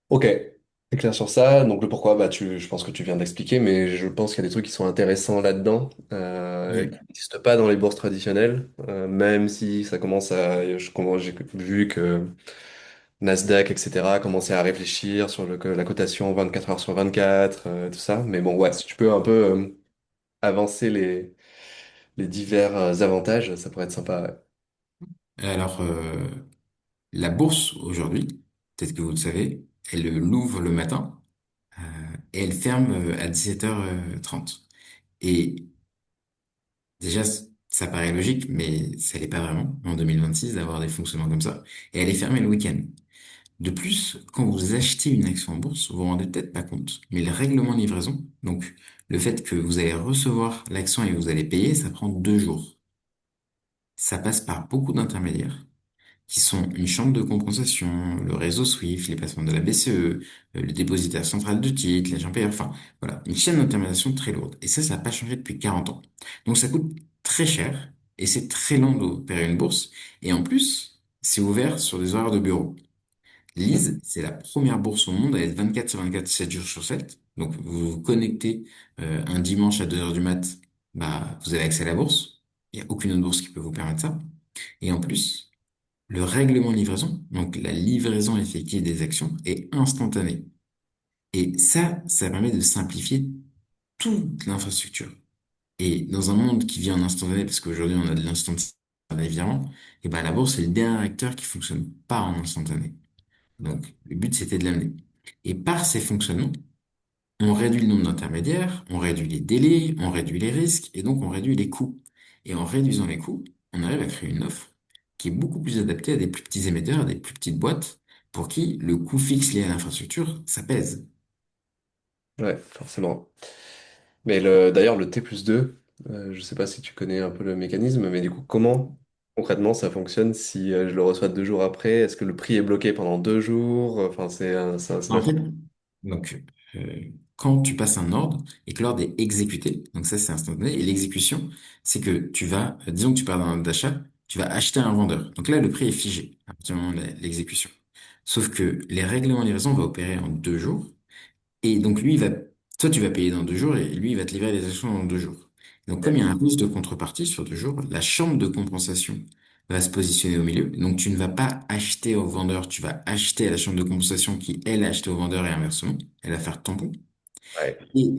Ok, c'est clair sur ça. Donc le pourquoi, bah je pense que tu viens d'expliquer, mais je pense qu'il y a des trucs qui sont intéressants là-dedans, qui Oui. n'existent pas dans les bourses traditionnelles, même si ça commence j'ai vu que Nasdaq, etc., commençait à réfléchir sur la cotation 24 heures sur 24, tout ça. Mais bon, ouais, si tu peux un peu avancer les divers avantages, ça pourrait être sympa. Alors, la bourse, aujourd'hui, peut-être que vous le savez, elle l'ouvre le matin, et elle ferme à 17h30. Déjà, ça paraît logique, mais ça l'est pas vraiment en 2026 d'avoir des fonctionnements comme ça. Et elle est fermée le week-end. De plus, quand vous achetez une action en bourse, vous vous rendez peut-être pas compte, mais le règlement de livraison, donc le fait que vous allez recevoir l'action et vous allez payer, ça prend 2 jours. Ça passe par beaucoup d'intermédiaires qui sont une chambre de compensation, le réseau Swift, les placements de la BCE, le dépositaire central de titres, l'agent payeur, enfin voilà, une chaîne d'intermédiation très lourde. Et ça n'a pas changé depuis 40 ans. Donc ça coûte très cher et c'est très lent d'opérer une bourse. Et en plus, c'est ouvert sur des horaires de bureau. Mhm. Lise, c'est la première bourse au monde à être 24 sur 24, 7 jours sur 7. Donc vous vous connectez un dimanche à 2 heures du mat, bah, vous avez accès à la bourse. Il n'y a aucune autre bourse qui peut vous permettre ça. Et en plus, le règlement de livraison, donc la livraison effective des actions, est instantanée. Et ça permet de simplifier toute l'infrastructure. Et dans un monde qui vit en instantané, parce qu'aujourd'hui on a de l'instantané virement, et ben la bourse est le dernier acteur qui fonctionne pas en instantané. Donc le but c'était de l'amener. Et par ces fonctionnements, on réduit le nombre d'intermédiaires, on réduit les délais, on réduit les risques et donc on réduit les coûts. Et en réduisant les coûts, on arrive à créer une offre qui est beaucoup plus adaptée à des plus petits émetteurs, à des plus petites boîtes, pour qui le coût fixe lié à l'infrastructure, ça pèse. Ouais, forcément. Mais d'ailleurs, le T+2, je sais pas si tu connais un peu le mécanisme, mais du coup, comment concrètement ça fonctionne si je le reçois 2 jours après? Est-ce que le prix est bloqué pendant 2 jours? Enfin, ça En doit faire. fait, donc, quand tu passes un ordre et que l'ordre est exécuté, donc ça c'est instantané, et l'exécution, c'est que tu vas, disons que tu pars dans un ordre d'achat, tu vas acheter à un vendeur. Donc là, le prix est figé à partir du moment de l'exécution. Sauf que les règlements de livraison vont opérer en 2 jours. Et donc lui, toi tu vas payer dans 2 jours et lui, il va te livrer les actions dans 2 jours. Donc comme il y a un risque de contrepartie sur 2 jours, la chambre de compensation va se positionner au milieu. Donc tu ne vas pas acheter au vendeur, tu vas acheter à la chambre de compensation qui, elle, a acheté au vendeur et inversement. Elle va faire tampon. Ouais. Et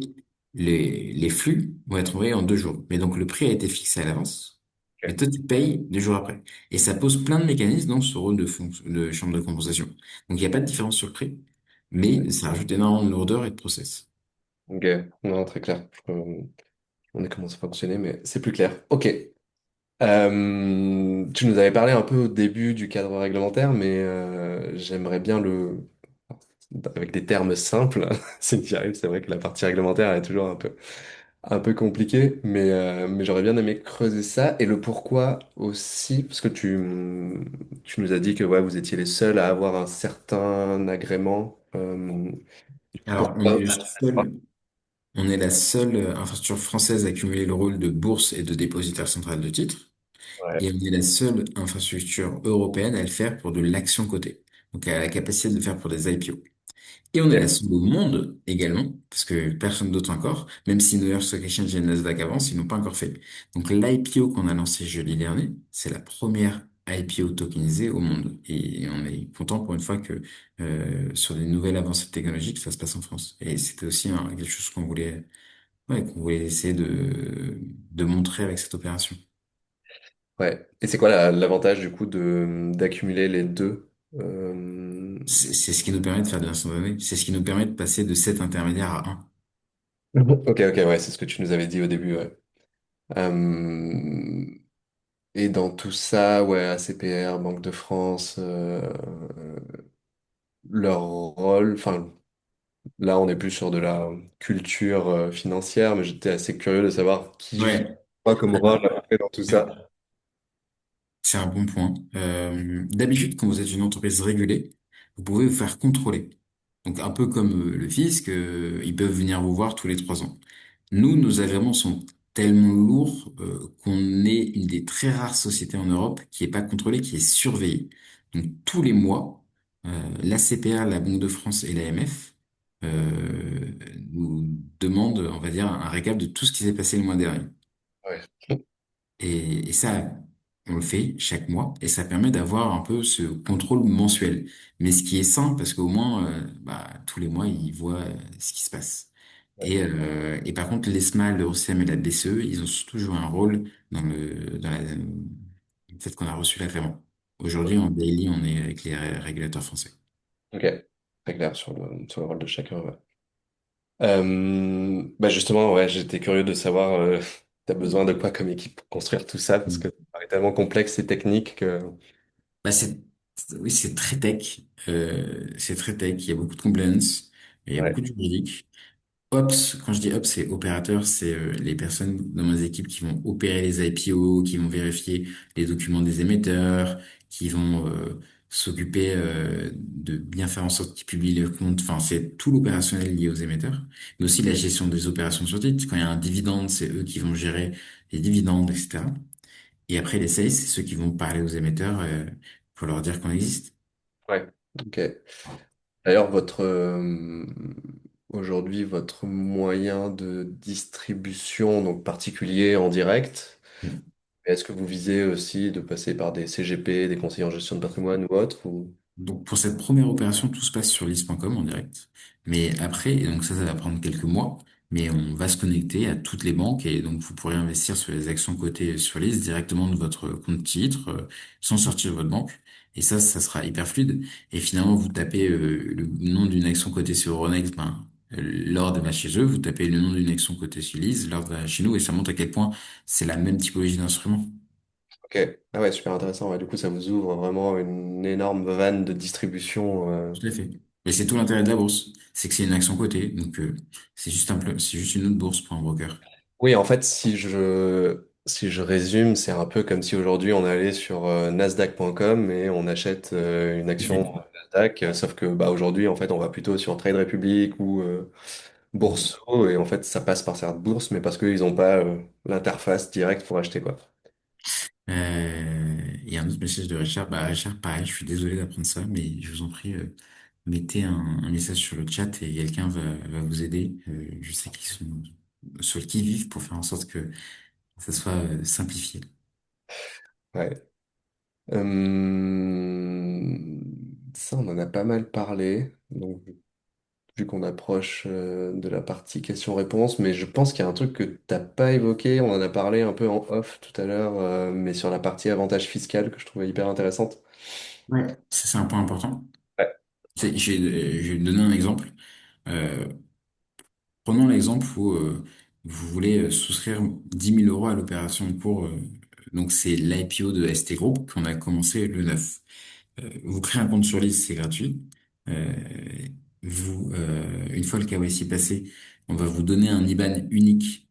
les flux vont être envoyés en 2 jours. Mais donc le prix a été fixé à l'avance. Mais Ok. toi, tu payes 2 jours après. Et ça pose plein de mécanismes dans ce rôle de chambre de compensation. Donc il n'y a pas de différence sur le prix, mais ça rajoute énormément de lourdeur et de process. Ok. Non, très clair. On est comment ça fonctionnait, mais c'est plus clair. Ok. Tu nous avais parlé un peu au début du cadre réglementaire, mais j'aimerais bien avec des termes simples, si j'y arrive, c'est vrai que la partie réglementaire elle est toujours un peu compliquée, mais j'aurais bien aimé creuser ça et le pourquoi aussi, parce que tu nous as dit que ouais, vous étiez les seuls à avoir un certain agrément. Alors, Pourquoi? on est la seule infrastructure française à cumuler le rôle de bourse et de dépositaire central de titres. Ouais. Et on est la seule infrastructure européenne à le faire pour de l'action cotée. Donc, elle a la capacité de le faire pour des IPO. Et on est la Ok. seule au monde également, parce que personne d'autre encore, même si New York Stock Exchange et le Nasdaq avancent, ils n'ont pas encore fait. Donc l'IPO qu'on a lancé jeudi dernier, c'est la première IPO tokenisée au monde. Et on est content pour une fois que sur des nouvelles avancées technologiques, ça se passe en France. Et c'était aussi quelque chose qu'on voulait, ouais, qu'on voulait essayer de montrer avec cette opération. Ouais. Et c'est quoi l'avantage du coup d'accumuler les deux? Euh, C'est ce qui nous permet de faire de l'instantané. C'est ce qui nous permet de passer de 7 intermédiaires à un. Ok, ok, ouais, c'est ce que tu nous avais dit au début, ouais. Euh, Et dans tout ça, ouais, ACPR, Banque de France, leur rôle, enfin, là, on est plus sur de la culture financière, mais j'étais assez curieux de savoir qui joue Ouais. quoi comme rôle à peu près dans tout ça. C'est un bon point. D'habitude, quand vous êtes une entreprise régulée, vous pouvez vous faire contrôler. Donc, un peu comme le fisc, ils peuvent venir vous voir tous les 3 ans. Nous, nos agréments sont tellement lourds qu'on est une des très rares sociétés en Europe qui est pas contrôlée, qui est surveillée. Donc, tous les mois, l'ACPR, la Banque de France et l'AMF nous demandent, on va dire, un récap de tout ce qui s'est passé le mois dernier. Ouais. Et ça, on le fait chaque mois et ça permet d'avoir un peu ce contrôle mensuel. Mais ce qui est sain, parce qu'au moins, bah, tous les mois, ils voient ce qui se passe. Et par contre, l'ESMA, l'Eurocem et la BCE, ils ont surtout joué un rôle le fait qu'on a reçu l'agrément. Aujourd'hui, en daily, on est avec les régulateurs français. Ok, très clair sur le rôle de chacun. Ouais. Bah justement, ouais, j'étais curieux de savoir. T'as besoin de quoi comme équipe pour construire tout ça? Parce que ça paraît tellement complexe et technique que... Bah, oui, c'est très tech. C'est très tech. Il y a beaucoup de compliance. Il y a beaucoup Ouais, de juridique. Ops, quand je dis Ops, c'est opérateur, c'est les personnes dans mes équipes qui vont opérer les IPO, qui vont vérifier les documents des émetteurs, qui vont s'occuper de bien faire en sorte qu'ils publient le compte. Enfin, c'est tout l'opérationnel lié aux émetteurs, mais aussi la gestion des opérations sur titre. Quand il y a un dividende, c'est eux qui vont gérer les dividendes, etc. Et après, les sales, c'est ceux qui vont parler aux émetteurs pour leur dire qu'on existe. ouais. Ok. D'ailleurs, aujourd'hui, votre moyen de distribution, donc particulier en direct, est-ce que vous visez aussi de passer par des CGP, des conseillers en gestion de patrimoine ou autre ou... Donc pour cette première opération, tout se passe sur lys.com en direct. Mais après, et donc ça va prendre quelques mois, mais on va se connecter à toutes les banques et donc vous pourrez investir sur les actions cotées sur lys directement de votre compte titre, sans sortir de votre banque. Et ça sera hyper fluide. Et finalement, vous tapez le nom d'une action cotée sur Euronext, ben, l'ordre va chez eux, vous tapez le nom d'une action cotée sur lys, l'ordre va chez nous, et ça montre à quel point c'est la même typologie d'instrument. Ok. Ah ouais, super intéressant. Ouais, du coup, ça vous ouvre vraiment une énorme vanne de distribution. Tout à fait. Et c'est tout l'intérêt de la bourse, c'est que c'est une action cotée, donc c'est juste une autre bourse pour un broker. Oui, en fait, si je résume, c'est un peu comme si aujourd'hui on allait sur nasdaq.com et on achète une Tout à action fait. Nasdaq, sauf que bah, aujourd'hui, en fait, on va plutôt sur Trade Republic ou Bourso et en fait, ça passe par cette bourse, mais parce qu'ils n'ont pas l'interface directe pour acheter quoi. Il y a un autre message de Richard. Bah, Richard, pareil, je suis désolé d'apprendre ça, mais je vous en prie, mettez un message sur le chat et quelqu'un va vous aider. Je sais qu'ils sont sur le qui-vive pour faire en sorte que ça soit simplifié. Ouais. Ça, on en a pas mal parlé. Donc, vu qu'on approche de la partie questions-réponses, mais je pense qu'il y a un truc que t'as pas évoqué, on en a parlé un peu en off tout à l'heure, mais sur la partie avantage fiscal que je trouvais hyper intéressante. Ouais. Ça, c'est un point important. Ouais, Je vais donner un exemple. Euh, Prenons l'exemple où vous voulez souscrire 10 000 € à l'opération en cours. Donc, c'est l'IPO de ST Group qu'on a commencé le 9. Vous créez un compte sur Lys, c'est gratuit. Euh, une fois le KYC passé, on va vous donner un IBAN unique.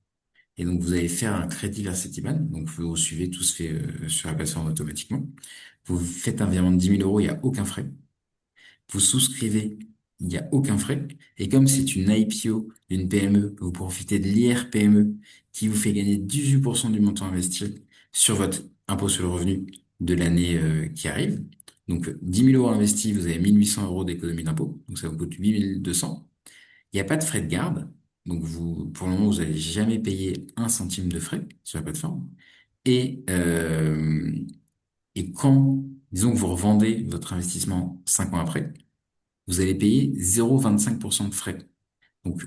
Et donc, vous allez faire un crédit vers cet IBAN. Donc, vous suivez, tout se fait sur la plateforme automatiquement. Vous faites un virement de 10 000 €, il n'y a aucun frais. Vous souscrivez, il n'y a aucun frais. Et comme c'est une IPO d'une PME, vous profitez de l'IR-PME qui vous fait gagner 18% du montant investi sur votre impôt sur le revenu de l'année qui arrive. Donc 10 000 € investis, vous avez 1 800 € d'économie d'impôt, donc ça vous coûte 8 200. Il n'y a pas de frais de garde, donc vous, pour le moment, vous n'allez jamais payer un centime de frais sur la plateforme. Et, euh, et quand, disons que vous revendez votre investissement 5 ans après, vous allez payer 0,25% de frais. Donc,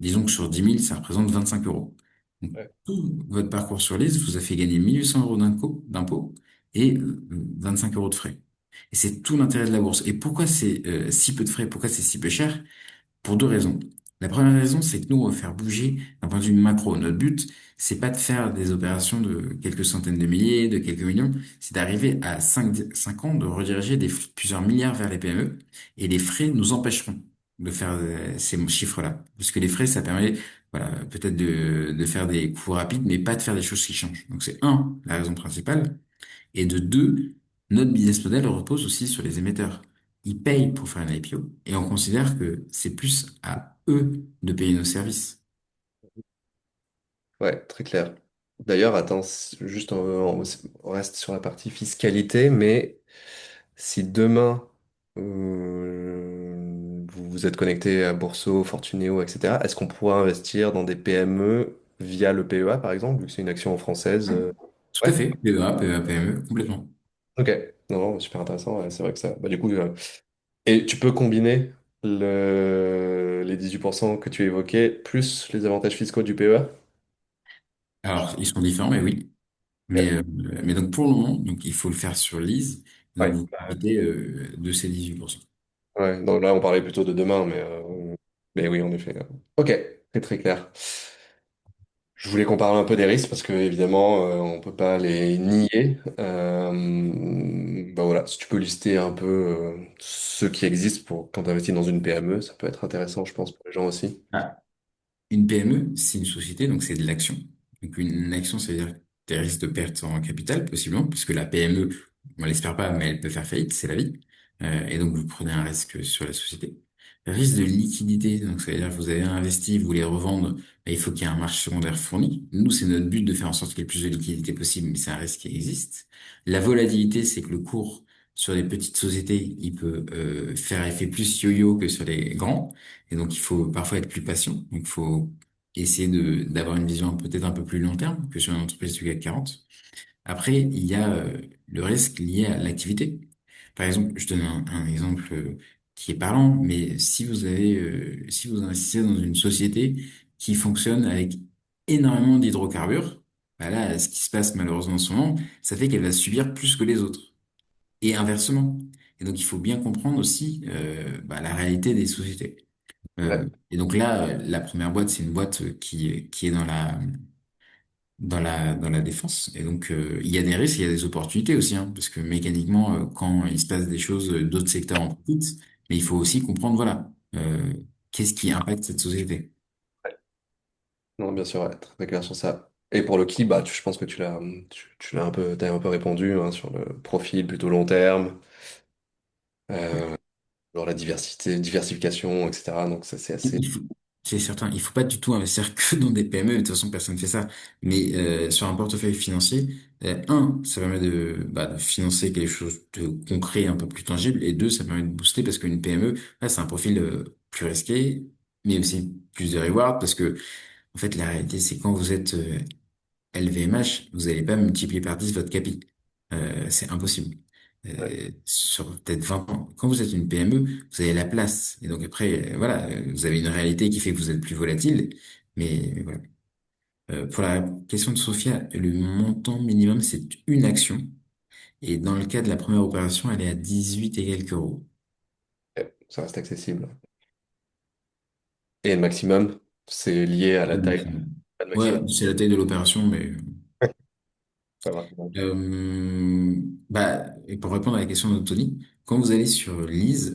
disons que sur 10 000, ça représente 25 euros. Donc, ouais, tout votre parcours sur liste vous a fait gagner 1 800 € d'impôts et 5 € de frais. Et c'est tout l'intérêt de la bourse. Et pourquoi c'est si peu de frais? Pourquoi c'est si peu cher? Pour deux raisons. La première raison, c'est que nous, on veut faire bouger d'un point de vue macro. Notre but, c'est pas de faire des opérations de quelques centaines de milliers, de quelques millions, c'est d'arriver à 5 ans, de rediriger plusieurs milliards vers les PME. Et les frais nous empêcheront de faire ces chiffres-là. Parce que les frais, ça permet, voilà, peut-être de faire des coups rapides, mais pas de faire des choses qui changent. Donc c'est un, la raison principale. Et de deux, notre business model repose aussi sur les émetteurs. Ils payent pour faire une IPO et on considère que c'est plus à eux de payer nos services. ouais, très clair. D'ailleurs, attends, juste on reste sur la partie fiscalité, mais si demain vous vous êtes connecté à Bourso, Fortunéo, etc., est-ce qu'on pourra investir dans des PME via le PEA, par exemple, vu que c'est une action française Tout à Ouais, fait, PEA, PEA, PME, complètement. ok. Non, non, super intéressant, ouais, c'est vrai que ça. Bah, du coup, et tu peux combiner les 18% que tu évoquais, plus les avantages fiscaux du PEA? Alors, ils sont différents, mais oui. Mais, Ok. euh, mais donc pour le moment, donc il faut le faire sur Lise. Donc Ouais. vous profitez de ces 18%. Ouais, donc là, on parlait plutôt de demain, mais oui, en effet. Ok, c'est très clair. Je voulais qu'on parle un peu des risques parce que évidemment on peut pas les nier. Bah voilà, si tu peux lister un peu ceux qui existent pour quand tu investis dans une PME, ça peut être intéressant, je pense, pour les gens aussi. Une PME, c'est une société, donc c'est de l'action. Donc une action, ça veut dire des risques de perte en capital, possiblement, puisque la PME, on l'espère pas, mais elle peut faire faillite, c'est la vie. Et donc vous prenez un risque sur la société. Le risque de liquidité, donc ça veut dire que vous avez investi, vous voulez revendre, ben, il faut qu'il y ait un marché secondaire fourni. Nous, c'est notre but de faire en sorte qu'il y ait le plus de liquidité possible, mais c'est un risque qui existe. La volatilité, c'est que le cours sur les petites sociétés, il peut faire effet plus yo-yo que sur les grands. Et donc, il faut parfois être plus patient. Donc, il faut essayer d'avoir une vision peut-être un peu plus long terme que sur une entreprise du CAC 40. Après, il y a le risque lié à l'activité. Par exemple, je donne un exemple qui est parlant, mais si vous investissez dans une société qui fonctionne avec énormément d'hydrocarbures, bah là, ce qui se passe malheureusement en ce moment, ça fait qu'elle va subir plus que les autres. Et inversement. Et donc, il faut bien comprendre aussi bah, la réalité des sociétés. Ouais, Et donc là, la première boîte, c'est une boîte qui est dans la défense. Et donc, il y a des risques, il y a des opportunités aussi, hein, parce que mécaniquement, quand il se passe des choses, d'autres secteurs en profitent. Mais il faut aussi comprendre, voilà, qu'est-ce qui impacte cette société. ouais. Non, bien sûr, ouais, très clair sur ça. Et pour le qui, bah, je pense que tu l'as un peu, t'as un peu répondu hein, sur le profil plutôt long terme, euh, genre la diversification, etc. Donc ça c'est assez. Il faut, c'est certain, il faut pas du tout investir que dans des PME. De toute façon, personne ne fait ça. Mais sur un portefeuille financier, ça permet de financer quelque chose de concret, un peu plus tangible. Et deux, ça permet de booster parce qu'une PME, là, c'est un profil plus risqué, mais aussi plus de reward parce que, en fait, la réalité, c'est quand vous êtes LVMH, vous n'allez pas multiplier par 10 votre capi. C'est impossible. Ouais, Sur peut-être 20 ans. Quand vous êtes une PME, vous avez la place. Et donc après, voilà, vous avez une réalité qui fait que vous êtes plus volatile. Mais voilà. Pour la question de Sophia, le montant minimum, c'est une action. Et dans le cas de la première opération, elle est à 18 et quelques euros. ouais, ça reste accessible. Et le maximum, c'est lié à la Le taille, maximum. pas de maximum. Ouais, c'est la taille de l'opération, mais Pas grave. et pour répondre à la question de Tony, quand vous allez sur Lise,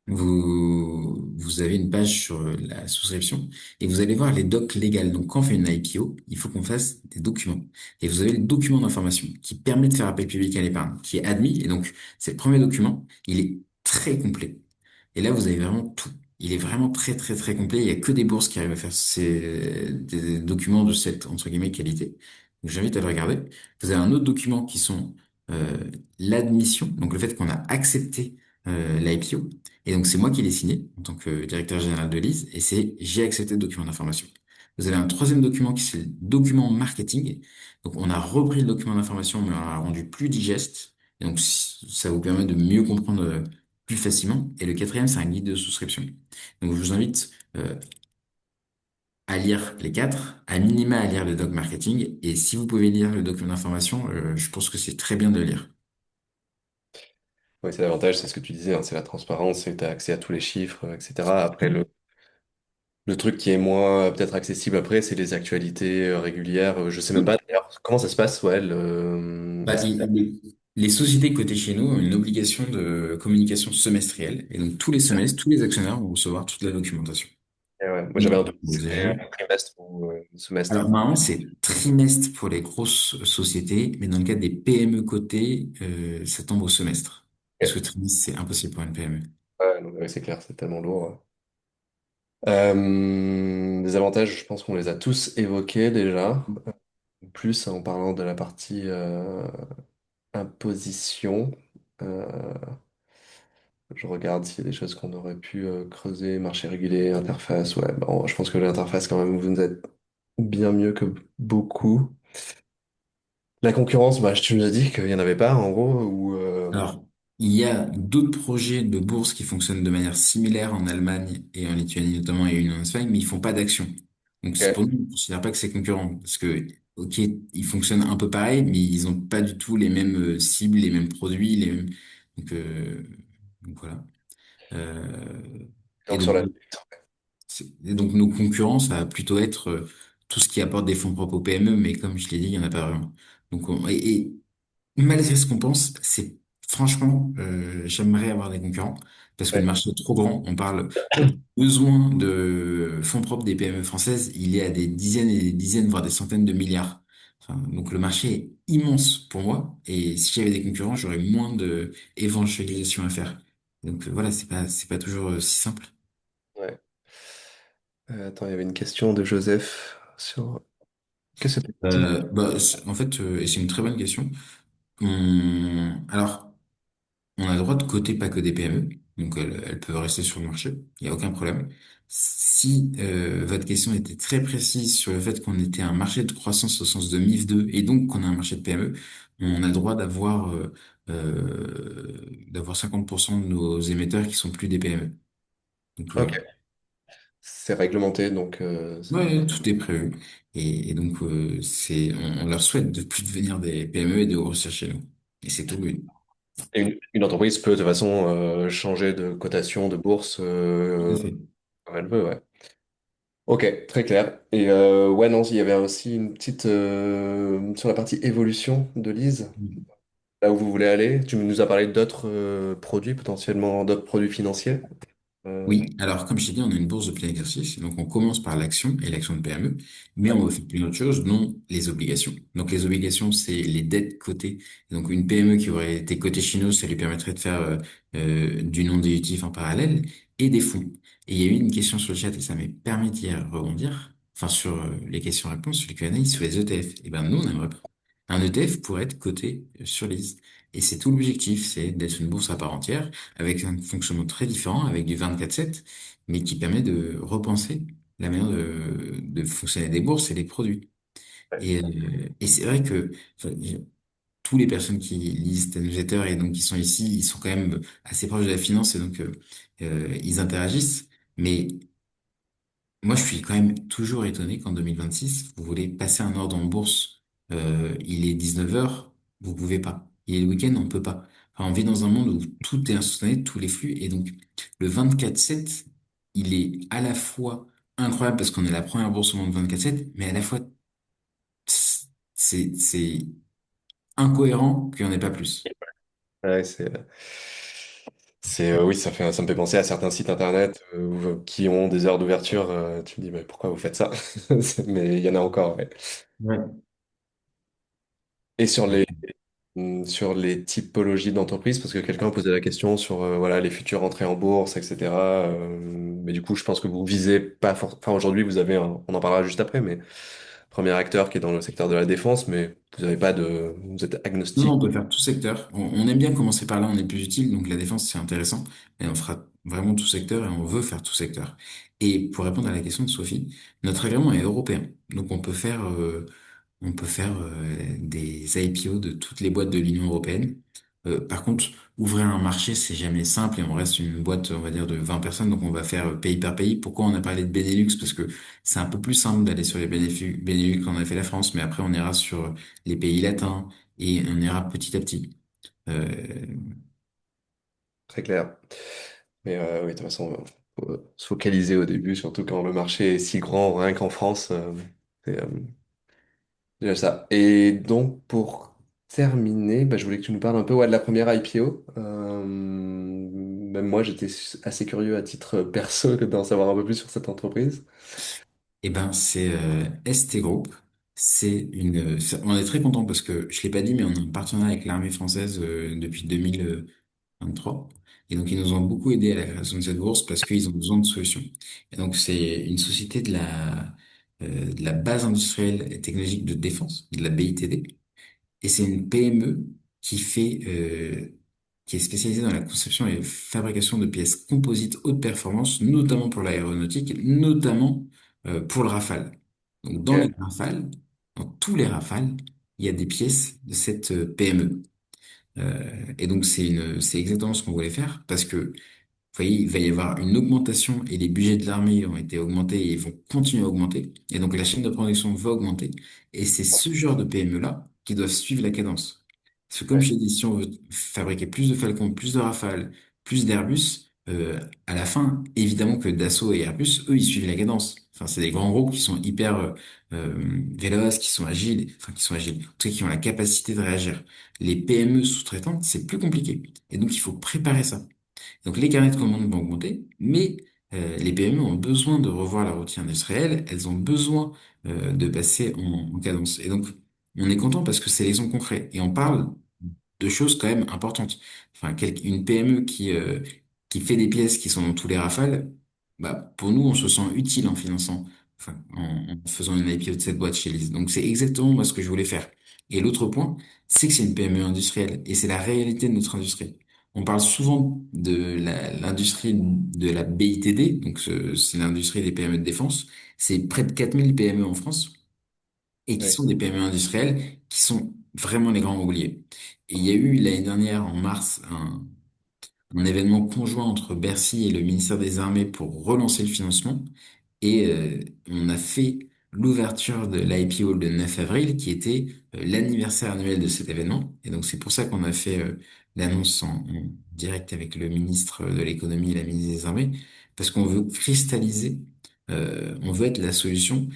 vous avez une page sur la souscription et vous allez voir les docs légales. Donc, quand on fait une IPO, il faut qu'on fasse des documents. Et vous avez le document d'information qui permet de faire appel public à l'épargne, qui est admis. Et donc, c'est le premier document. Il est très complet. Et là, vous avez vraiment tout. Il est vraiment très, très, très complet. Il y a que des bourses qui arrivent à faire des documents de cette, entre guillemets, qualité. Donc, j'invite à le regarder. Vous avez un autre document qui sont euh, l'admission, donc le fait qu'on a accepté l'IPO. Et donc, c'est moi qui l'ai signé en tant que directeur général de Lise, et c'est j'ai accepté le document d'information. Vous avez un troisième document qui c'est le document marketing. Donc, on a repris le document d'information, mais on l'a rendu plus digeste. Et donc, ça vous permet de mieux comprendre plus facilement. Et le quatrième, c'est un guide de souscription. Donc, je vous invite à lire les quatre, à minima à lire le doc marketing. Et si vous pouvez lire le document d'information, je pense que c'est très bien de le lire. Oui, c'est l'avantage, c'est ce que tu disais, hein, c'est la transparence, c'est que tu as accès à tous les chiffres, etc. Après, le truc qui est moins peut-être accessible après, c'est les actualités régulières. Je sais même pas d'ailleurs comment ça se passe, ouais. Bah, les sociétés cotées chez nous ont une obligation de communication semestrielle. Et donc, tous les semestres, tous les actionnaires vont recevoir toute la documentation. Et ouais, moi j'avais un Mais, doute, vous c'était avez- un trimestre ou semestre. alors, normalement, c'est trimestre pour les grosses sociétés, mais dans le cas des PME cotées, ça tombe au semestre. Parce que Ok. trimestre, c'est impossible pour une PME. Ouais, non, ouais, c'est clair, c'est tellement lourd. Les avantages, je pense qu'on les a tous évoqués déjà. Plus en parlant de la partie imposition. Euh, je regarde s'il y a des choses qu'on aurait pu creuser, marché régulé, interface. Ouais, bon, je pense que l'interface, quand même, vous êtes bien mieux que beaucoup. La concurrence, bah, tu nous as dit qu'il n'y en avait pas, en gros, ou Alors, il y a d'autres projets de bourse qui fonctionnent de manière similaire en Allemagne et en Lituanie notamment et une en Espagne, mais ils font pas d'action. Donc c'est pour ok. nous, on ne considère pas que c'est concurrent parce que, ok, ils fonctionnent un peu pareil, mais ils ont pas du tout les mêmes cibles, les mêmes produits, les mêmes... Donc, donc voilà. Et Donc sur donc, la... et donc nos concurrents, ça va plutôt être tout ce qui apporte des fonds propres aux PME, mais comme je l'ai dit, il n'y en a pas vraiment. Donc, et malgré ce qu'on pense, c'est franchement, j'aimerais avoir des concurrents parce que le Ouais, marché est trop grand. On parle du besoin de fonds propres des PME françaises, il est à des dizaines et des dizaines, voire des centaines de milliards. Enfin, donc le marché est immense pour moi et si j'avais des concurrents, j'aurais moins de évangélisation à faire. Donc voilà, c'est pas toujours si simple. ouais. Attends, il y avait une question de Joseph sur... Qu'est-ce que c'est? En fait, et c'est une très bonne question. Alors, on a le droit de coter pas que des PME, donc elles peuvent rester sur le marché, il n'y a aucun problème. Si votre question était très précise sur le fait qu'on était un marché de croissance au sens de MIF 2 et donc qu'on a un marché de PME, on a le droit d'avoir 50% de nos émetteurs qui sont plus des PME. Donc Ok, c'est réglementé, donc ouais, tout est prévu. Et donc on leur souhaite de plus devenir des PME et de grossir chez nous. Et c'est tout le but. et une entreprise peut de toute façon changer de cotation, de bourse Tout à fait. comme elle veut, ouais. Ok, très clair. Et ouais, non, il y avait aussi une petite sur la partie évolution de Lise, là où vous voulez aller. Tu nous as parlé d'autres produits, potentiellement d'autres produits financiers. Euh, Oui, alors comme je t'ai dit, on a une bourse de plein exercice, donc on commence par l'action et l'action de PME, mais ouais, on va faire plein d'autres choses, dont les obligations. Donc les obligations, c'est les dettes cotées. Donc une PME qui aurait été cotée chez nous, ça lui permettrait de faire du non dilutif en parallèle et des fonds. Et il y a eu une question sur le chat et ça m'a permis d'y rebondir, enfin sur les questions-réponses, sur les Q&A, sur les ETF. Et ben nous, on aimerait pas. Un ETF pourrait être coté sur l'ISE. Et c'est tout l'objectif, c'est d'être une bourse à part entière avec un fonctionnement très différent, avec du 24/7, mais qui permet de repenser la manière de fonctionner des bourses et des produits. ouais. Et c'est vrai que enfin, tous les personnes qui lisent tes newsletters et donc qui sont ici, ils sont quand même assez proches de la finance et donc ils interagissent. Mais moi, je suis quand même toujours étonné qu'en 2026, vous voulez passer un ordre en bourse, il est 19 heures, vous pouvez pas. Il est le week-end, on peut pas. Enfin, on vit dans un monde où tout est instantané, tous les flux, et donc le 24/7, il est à la fois incroyable parce qu'on est la première bourse au monde 24/7, mais à la fois c'est incohérent qu'il n'y en ait pas plus. Ouais, oui, ça me fait penser à certains sites internet qui ont des heures d'ouverture. Tu me dis, mais pourquoi vous faites ça? Mais il y en a encore, ouais. Ouais. Et sur les typologies d'entreprises, parce que quelqu'un posait la question sur voilà, les futures entrées en bourse, etc. Mais du coup, je pense que vous visez pas forcément. Enfin, aujourd'hui, vous avez on en parlera juste après, mais premier acteur qui est dans le secteur de la défense, mais vous avez pas de. Vous êtes Non, non, agnostique. on peut faire tout secteur. On aime bien commencer par là, on est plus utile, donc la défense, c'est intéressant. Et on fera vraiment tout secteur et on veut faire tout secteur. Et pour répondre à la question de Sophie, notre agrément est européen. Donc on peut faire des IPO de toutes les boîtes de l'Union européenne. Par contre, ouvrir un marché, c'est jamais simple et on reste une boîte, on va dire, de 20 personnes. Donc on va faire pays par pays. Pourquoi on a parlé de Benelux? Parce que c'est un peu plus simple d'aller sur les Benelux quand on a fait la France, mais après on ira sur les pays latins et on ira petit à petit. Euh, Très clair. Mais oui, de toute façon, faut se focaliser au début, surtout quand le marché est si grand, rien qu'en France. C'est déjà ça. Et donc, pour terminer, bah, je voulais que tu nous parles un peu ouais, de la première IPO. Même moi, j'étais assez curieux à titre perso d'en savoir un peu plus sur cette entreprise. Eh ben, c'est ST Group. On est très content parce que je l'ai pas dit, mais on a un partenariat avec l'armée française depuis 2023. Et donc, ils nous ont beaucoup aidé à la création de cette bourse parce qu'ils ont besoin de solutions. Et donc, c'est une société de la base industrielle et technologique de défense, de la BITD. Et c'est une PME qui est spécialisée dans la conception et fabrication de pièces composites haute performance, notamment pour l'aéronautique, notamment pour le Rafale. Donc, dans les Ok. Rafales, dans tous les Rafales, il y a des pièces de cette PME. Et donc, c'est exactement ce qu'on voulait faire parce que vous voyez, il va y avoir une augmentation et les budgets de l'armée ont été augmentés et ils vont continuer à augmenter. Et donc la chaîne de production va augmenter. Et c'est ce genre de PME-là qui doivent suivre la cadence. Parce que comme Ouais. je t'ai dit, si on veut fabriquer plus de Falcon, plus de Rafale, plus d'Airbus, à la fin, évidemment que Dassault et Airbus, eux, ils suivent la cadence. Enfin, c'est des grands groupes qui sont hyper véloces, qui sont agiles, enfin qui sont agiles, en tout cas qui ont la capacité de réagir. Les PME sous-traitantes, c'est plus compliqué. Et donc, il faut préparer ça. Donc les carnets de commandes vont augmenter, mais les PME ont besoin de revoir leur outil industriel, elles ont besoin de passer en cadence. Et donc on est content parce que c'est l'exemple concret et on parle de choses quand même importantes. Enfin, une PME qui fait des pièces qui sont dans tous les rafales, bah, pour nous, on se sent utile en finançant, enfin, en faisant une IPO de cette boîte chez Lise. Donc c'est exactement moi ce que je voulais faire. Et l'autre point, c'est que c'est une PME industrielle et c'est la réalité de notre industrie. On parle souvent de l'industrie de la BITD, donc c'est l'industrie des PME de défense. C'est près de 4000 PME en France et qui Ouais. sont des PME industrielles qui sont vraiment les grands oubliés. Et il y a eu l'année dernière, en mars, un événement conjoint entre Bercy et le ministère des Armées pour relancer le financement. Et on a fait l'ouverture de l'IPO le 9 avril, qui était l'anniversaire annuel de cet événement. Et donc c'est pour ça qu'on a fait l'annonce en direct avec le ministre de l'économie et la ministre des Armées, parce qu'on veut cristalliser, on veut être la solution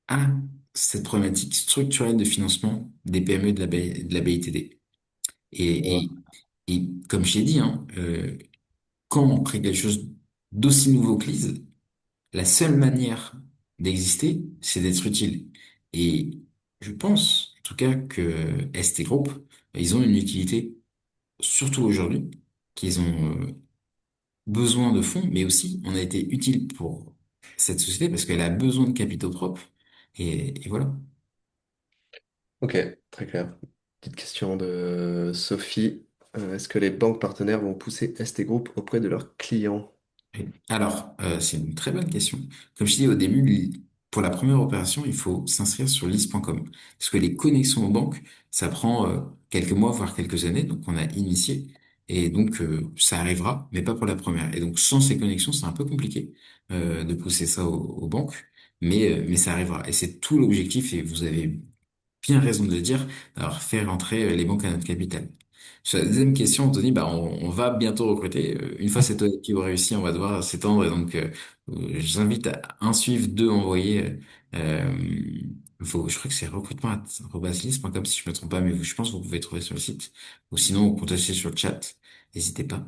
à cette problématique structurelle de financement des PME de la BITD. Et, et, et comme je l'ai dit, hein, quand on crée quelque chose d'aussi nouveau que l'ISE, la seule manière d'exister, c'est d'être utile. Et je pense, en tout cas, que ST Group, ils ont une utilité, surtout aujourd'hui, qu'ils ont besoin de fonds, mais aussi on a été utile pour cette société parce qu'elle a besoin de capitaux propres. Et voilà. Ok, très clair. Petite question de Sophie. Est-ce que les banques partenaires vont pousser ST Group auprès de leurs clients? Alors, c'est une très bonne question. Comme je disais au début, pour la première opération, il faut s'inscrire sur lys.com. Parce que les connexions aux banques, ça prend quelques mois, voire quelques années. Donc, on a initié. Et donc, ça arrivera, mais pas pour la première. Et donc, sans ces connexions, c'est un peu compliqué de pousser ça aux banques. Mais ça arrivera. Et c'est tout l'objectif. Et vous avez bien raison de le dire, alors faire rentrer les banques à notre capital. Sur la deuxième question, Anthony, bah, on va bientôt recruter. Une fois cette OIPO réussi, on va devoir s'étendre. Et donc, je vous invite à un suivre, deux envoyer. Je crois que c'est recrutement@lys.com si je me trompe pas, mais je pense que vous pouvez trouver sur le site. Ou sinon, contactez sur le chat. N'hésitez pas.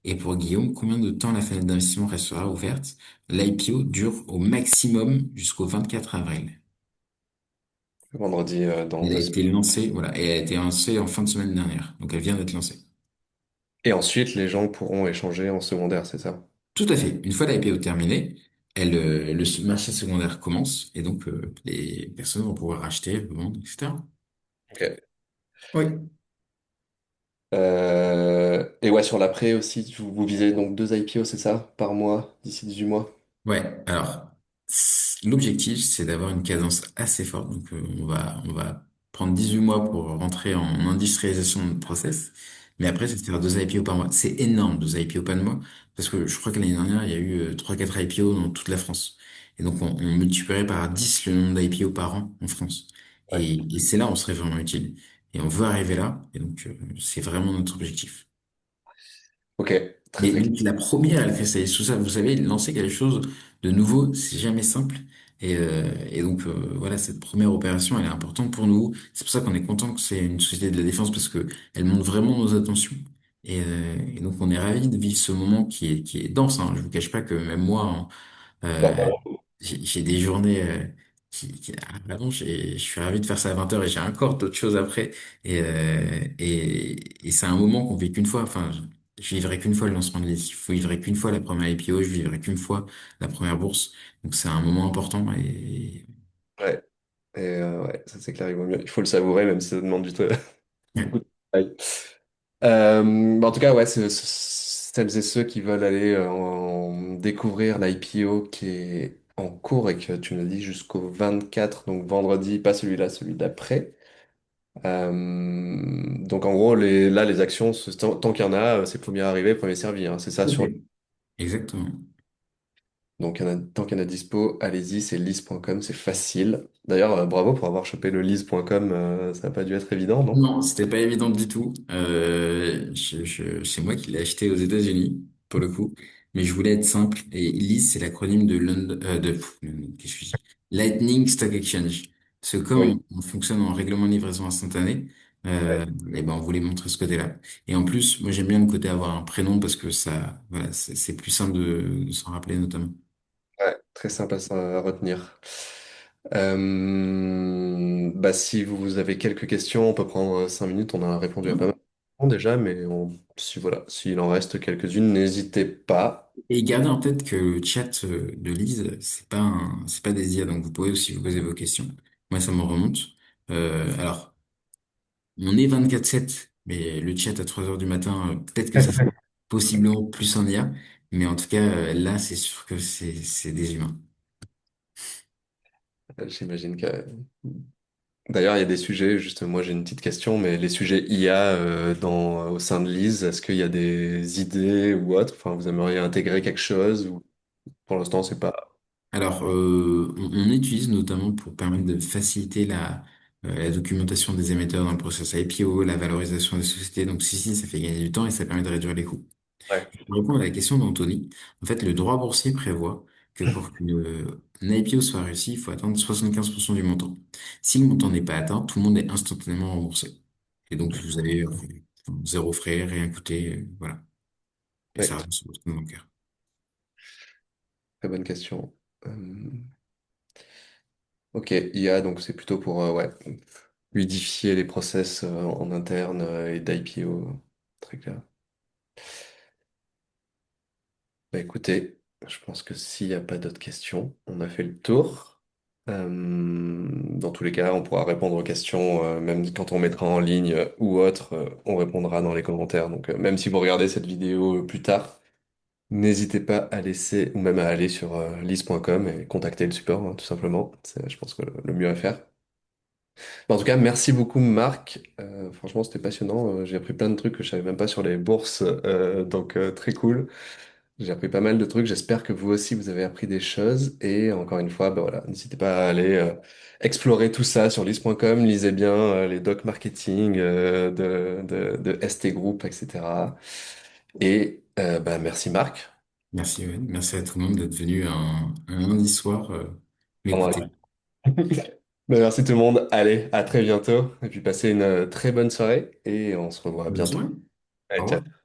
Et pour Guillaume, combien de temps la fenêtre d'investissement restera ouverte? L'IPO dure au maximum jusqu'au 24 avril. Vendredi dans Elle a 2 semaines. été lancée, voilà, et elle a été lancée en fin de semaine dernière. Donc elle vient d'être lancée. Et ensuite, les gens pourront échanger en secondaire, c'est ça? Tout à fait. Une fois la IPO terminée, le marché secondaire commence et donc les personnes vont pouvoir acheter, vendre, etc. Ok. Oui. Et ouais, sur l'après aussi, vous visez donc 2 IPO, c'est ça? Par mois, d'ici 18 mois? Ouais, alors l'objectif c'est d'avoir une cadence assez forte. Donc on va prendre 18 mois pour rentrer en industrialisation de notre process. Mais après, c'est de faire 2 IPO par mois. C'est énorme, 2 IPO par mois, parce que je crois que l'année dernière, il y a eu 3-4 IPO dans toute la France. Et donc on multiplierait par 10 le nombre d'IPO par an en France. Ouais. Et c'est là où on serait vraiment utile. Et on veut arriver là. Et donc c'est vraiment notre objectif. Ok, très Mais très clair. donc, la première, elle cristallise tout ça. Vous savez, lancer quelque chose de nouveau, c'est jamais simple. Et donc, voilà, cette première opération, elle est importante pour nous. C'est pour ça qu'on est content que c'est une société de la défense parce que elle montre vraiment nos attentions. Et donc, on est ravis de vivre ce moment qui est dense, hein. Je vous cache pas que même moi, hein, euh, j'ai des journées à rallonge et je suis ravi de faire ça à 20 heures et j'ai encore d'autres choses après. Et c'est un moment qu'on vit qu'une fois. Enfin, je vivrai qu'une fois le lancement de l'ISIF, je vivrai qu'une fois la première IPO, je vivrai qu'une fois la première bourse. Donc c'est un moment important et Ouais. Et ouais, ça c'est clair, il vaut mieux. Il faut le savourer, même si ça demande du temps. ouais, Beaucoup de travail. Bah, en tout cas, ouais, celles et ceux qui veulent aller découvrir l'IPO qui est en cours et que tu me dis jusqu'au 24, donc vendredi, pas celui-là, celui d'après. Donc en gros, là, les actions, tant qu'il y en a, c'est premier arrivé, premier servi, hein, c'est ça tout à sur. fait. Exactement. Donc tant qu'il y en a dispo, allez-y, c'est lise.com, c'est facile. D'ailleurs, bravo pour avoir chopé le lise.com, ça n'a pas dû être évident, non? Non, c'était pas évident du tout. C'est moi qui l'ai acheté aux États-Unis. pour le coup, mais je voulais être simple. Et LIS, c'est l'acronyme de London, qu'est-ce que je dis? Lightning Stock Exchange. Parce que Oui. comme on fonctionne en règlement de livraison instantané, Ouais, et ben on voulait montrer ce côté-là. Et en plus, moi j'aime bien le côté avoir un prénom parce que ça, voilà, c'est plus simple de s'en rappeler notamment. ouais, très simple à retenir. Bah, si vous avez quelques questions, on peut prendre 5 minutes. On a répondu à pas mal de questions déjà, mais si voilà, s'il en reste quelques-unes, n'hésitez pas. Et gardez en tête que le chat de Lise, c'est pas des IA, donc vous pouvez aussi vous poser vos questions. Moi, ça me remonte. Alors, on est 24/7, mais le chat à 3 heures du matin, peut-être que ça sera possiblement plus en IA, mais en tout cas, là, c'est sûr que c'est des humains. J'imagine que d'ailleurs, il y a des sujets, juste moi j'ai une petite question, mais les sujets IA au sein de Lise, est-ce qu'il y a des idées ou autres? Enfin, vous aimeriez intégrer quelque chose ou pour l'instant c'est pas. Alors, on utilise notamment pour permettre de faciliter la documentation des émetteurs dans le processus IPO, la valorisation des sociétés. Donc, si, ça fait gagner du temps et ça permet de réduire les coûts. Ouais. Pour répondre à la question d'Anthony, en fait, le droit boursier prévoit que pour qu'une IPO soit réussie, il faut atteindre 75% du montant. Si le montant n'est pas atteint, tout le monde est instantanément remboursé. Et donc, vous avez zéro frais, rien coûté, voilà. Et Ouais, ça reste sur votre compte bancaire. très bonne question. Euh, ok, IA, donc c'est plutôt pour ouais, fluidifier les process en interne et d'IPO, très clair. Bah écoutez, je pense que s'il n'y a pas d'autres questions, on a fait le tour. Dans tous les cas, on pourra répondre aux questions, même quand on mettra en ligne ou autre, on répondra dans les commentaires. Donc même si vous regardez cette vidéo plus tard, n'hésitez pas à laisser ou même à aller sur lys.com et contacter le support, hein, tout simplement. C'est, je pense que le mieux à faire. En tout cas, merci beaucoup Marc. Franchement, c'était passionnant. J'ai appris plein de trucs que je savais même pas sur les bourses, donc très cool. J'ai appris pas mal de trucs. J'espère que vous aussi, vous avez appris des choses. Et encore une fois, bah voilà, n'hésitez pas à aller explorer tout ça sur lys.com. Lisez bien les docs marketing de ST Group, etc. Et bah, merci Marc. Merci, Owen. Merci à tout le monde d'être venu un lundi soir Pendant m'écouter. Bah, merci tout le monde. Allez, à très bientôt. Et puis passez une très bonne soirée. Et on se revoit Bonne bientôt. soirée. Au Allez, ciao. revoir.